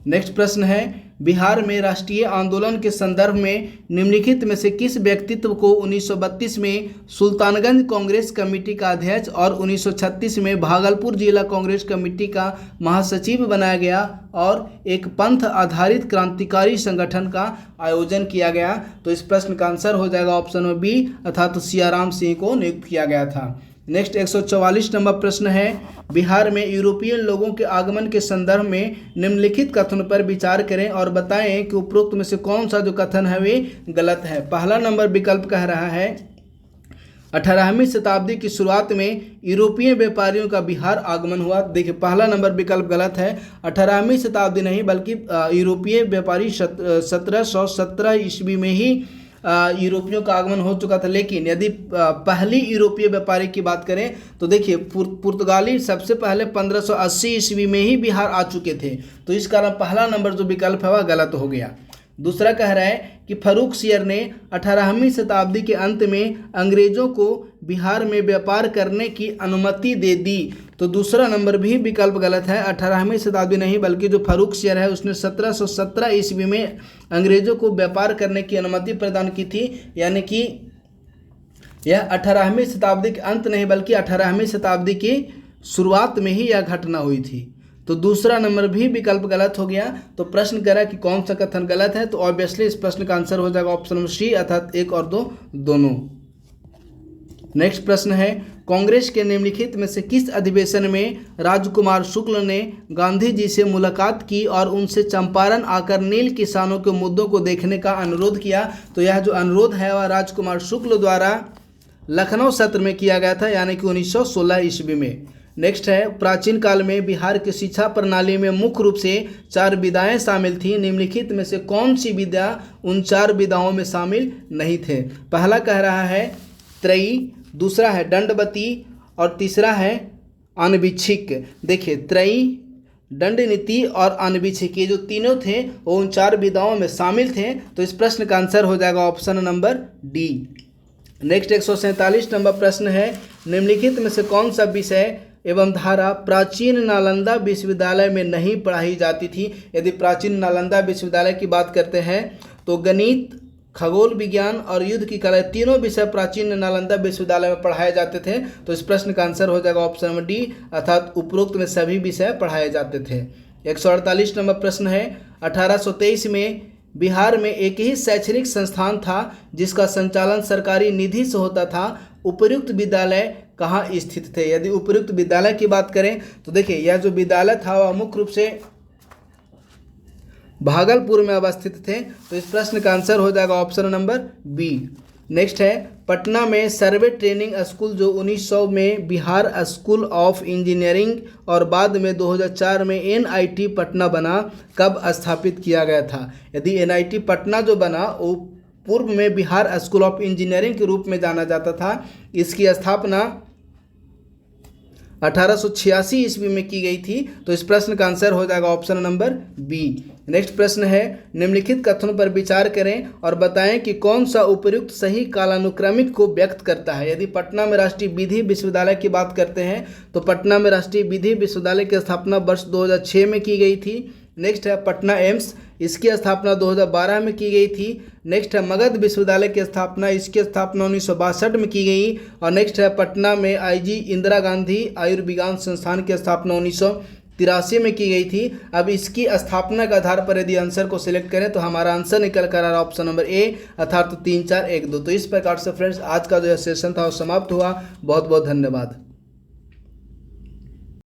नेक्स्ट प्रश्न है, बिहार में राष्ट्रीय आंदोलन के संदर्भ में निम्नलिखित में से किस व्यक्तित्व को 1932 में सुल्तानगंज कांग्रेस कमेटी का अध्यक्ष और 1936 में भागलपुर जिला कांग्रेस कमेटी का महासचिव बनाया गया और एक पंथ आधारित क्रांतिकारी संगठन का आयोजन किया गया? तो इस प्रश्न का आंसर हो जाएगा ऑप्शन नंबर बी, अर्थात सियाराम सिंह को नियुक्त किया गया था। नेक्स्ट 144 नंबर प्रश्न है, बिहार में यूरोपियन लोगों के आगमन के संदर्भ में निम्नलिखित कथनों पर विचार करें और बताएं कि उपरोक्त में से कौन सा जो कथन है वे गलत है। पहला नंबर विकल्प कह रहा है 18वीं शताब्दी की शुरुआत में यूरोपीय व्यापारियों का बिहार आगमन हुआ। देखिए पहला नंबर विकल्प गलत है, 18वीं शताब्दी नहीं बल्कि यूरोपीय व्यापारी 1717 ईस्वी में ही यूरोपियों का आगमन हो चुका था। लेकिन यदि पहली यूरोपीय व्यापारी की बात करें तो देखिए पुर्तगाली सबसे पहले 1580 ईस्वी में ही बिहार आ चुके थे, तो इस कारण पहला नंबर जो विकल्प है वह गलत हो गया। दूसरा कह रहा है कि फर्रुख सियर ने 18वीं शताब्दी के अंत में अंग्रेजों को बिहार में व्यापार करने की अनुमति दे दी, तो दूसरा नंबर भी विकल्प गलत है। 18वीं शताब्दी नहीं बल्कि जो फर्रुख सियर है उसने 1717 ईस्वी में अंग्रेजों को व्यापार करने की अनुमति प्रदान की थी, यानी कि यह 18वीं शताब्दी के अंत नहीं बल्कि 18वीं शताब्दी की शुरुआत में ही यह घटना हुई थी, तो दूसरा नंबर भी विकल्प गलत हो गया। तो प्रश्न कह रहा है कि कौन सा कथन गलत है, तो ऑब्वियसली इस प्रश्न का आंसर हो जाएगा ऑप्शन नंबर सी, अर्थात 1 और 2 दोनों। नेक्स्ट प्रश्न है, कांग्रेस के निम्नलिखित में से किस अधिवेशन में राजकुमार शुक्ल ने गांधी जी से मुलाकात की और उनसे चंपारण आकर नील किसानों के मुद्दों को देखने का अनुरोध किया? तो यह जो अनुरोध है वह राजकुमार शुक्ल द्वारा लखनऊ सत्र में किया गया था, यानी कि 1916 ईस्वी में। नेक्स्ट है, प्राचीन काल में बिहार की शिक्षा प्रणाली में मुख्य रूप से 4 विधाएं शामिल थीं, निम्नलिखित में से कौन सी विधा उन 4 विधाओं में शामिल नहीं थे? पहला कह रहा है त्रयी, दूसरा है दंडवती और तीसरा है अनविच्छिक। देखिए त्रयी, दंड नीति और अनविच्छिक, ये जो तीनों थे वो उन 4 विधाओं में शामिल थे, तो इस प्रश्न का आंसर हो जाएगा option number D. Next 147 number प्रश्न है, निम्नलिखित में से कौन सा विषय एवं धारा प्राचीन नालंदा विश्वविद्यालय में नहीं पढ़ाई जाती थी? यदि प्राचीन नालंदा विश्वविद्यालय की बात करते हैं तो गणित, खगोल विज्ञान और युद्ध की कला, तीनों विषय प्राचीन नालंदा विश्वविद्यालय में पढ़ाए जाते थे, तो इस प्रश्न का आंसर हो जाएगा ऑप्शन नंबर डी, अर्थात उपरोक्त में सभी विषय पढ़ाए जाते थे। 148 नंबर प्रश्न है, 1823 में बिहार में एक ही शैक्षणिक संस्थान था जिसका संचालन सरकारी निधि से होता था, उपर्युक्त विद्यालय कहाँ स्थित थे? यदि उपर्युक्त विद्यालय की बात करें तो देखिए यह जो विद्यालय था वह मुख्य रूप से भागलपुर में अवस्थित थे, तो इस प्रश्न का आंसर हो जाएगा ऑप्शन नंबर बी। नेक्स्ट है, पटना में सर्वे ट्रेनिंग स्कूल जो 1900 में बिहार स्कूल ऑफ इंजीनियरिंग और बाद में 2004 में NIT पटना बना, कब स्थापित किया गया था? यदि NIT पटना जो बना वो पूर्व में बिहार स्कूल ऑफ इंजीनियरिंग के रूप में जाना जाता था। इसकी स्थापना 1886 ईस्वी में की गई थी, तो इस प्रश्न का आंसर हो जाएगा ऑप्शन नंबर बी। नेक्स्ट प्रश्न है, निम्नलिखित कथनों पर विचार करें और बताएं कि कौन सा उपर्युक्त सही कालानुक्रमिक को व्यक्त करता है। यदि पटना में राष्ट्रीय विधि विश्वविद्यालय की बात करते हैं तो पटना में राष्ट्रीय विधि विश्वविद्यालय की स्थापना वर्ष 2006 में की गई थी। नेक्स्ट है पटना एम्स, इसकी स्थापना 2012 में की गई थी। नेक्स्ट है मगध विश्वविद्यालय की स्थापना, इसकी स्थापना 1962 में की गई। और नेक्स्ट है पटना में IG इंदिरा गांधी आयुर्विज्ञान संस्थान की स्थापना 1983 में की गई थी। अब इसकी स्थापना के आधार पर यदि आंसर को सिलेक्ट करें तो हमारा आंसर निकल कर आ रहा है ऑप्शन नंबर ए, अर्थात 3 4 1 2। तो इस प्रकार से फ्रेंड्स आज का जो सेशन था वो समाप्त हुआ। बहुत बहुत धन्यवाद।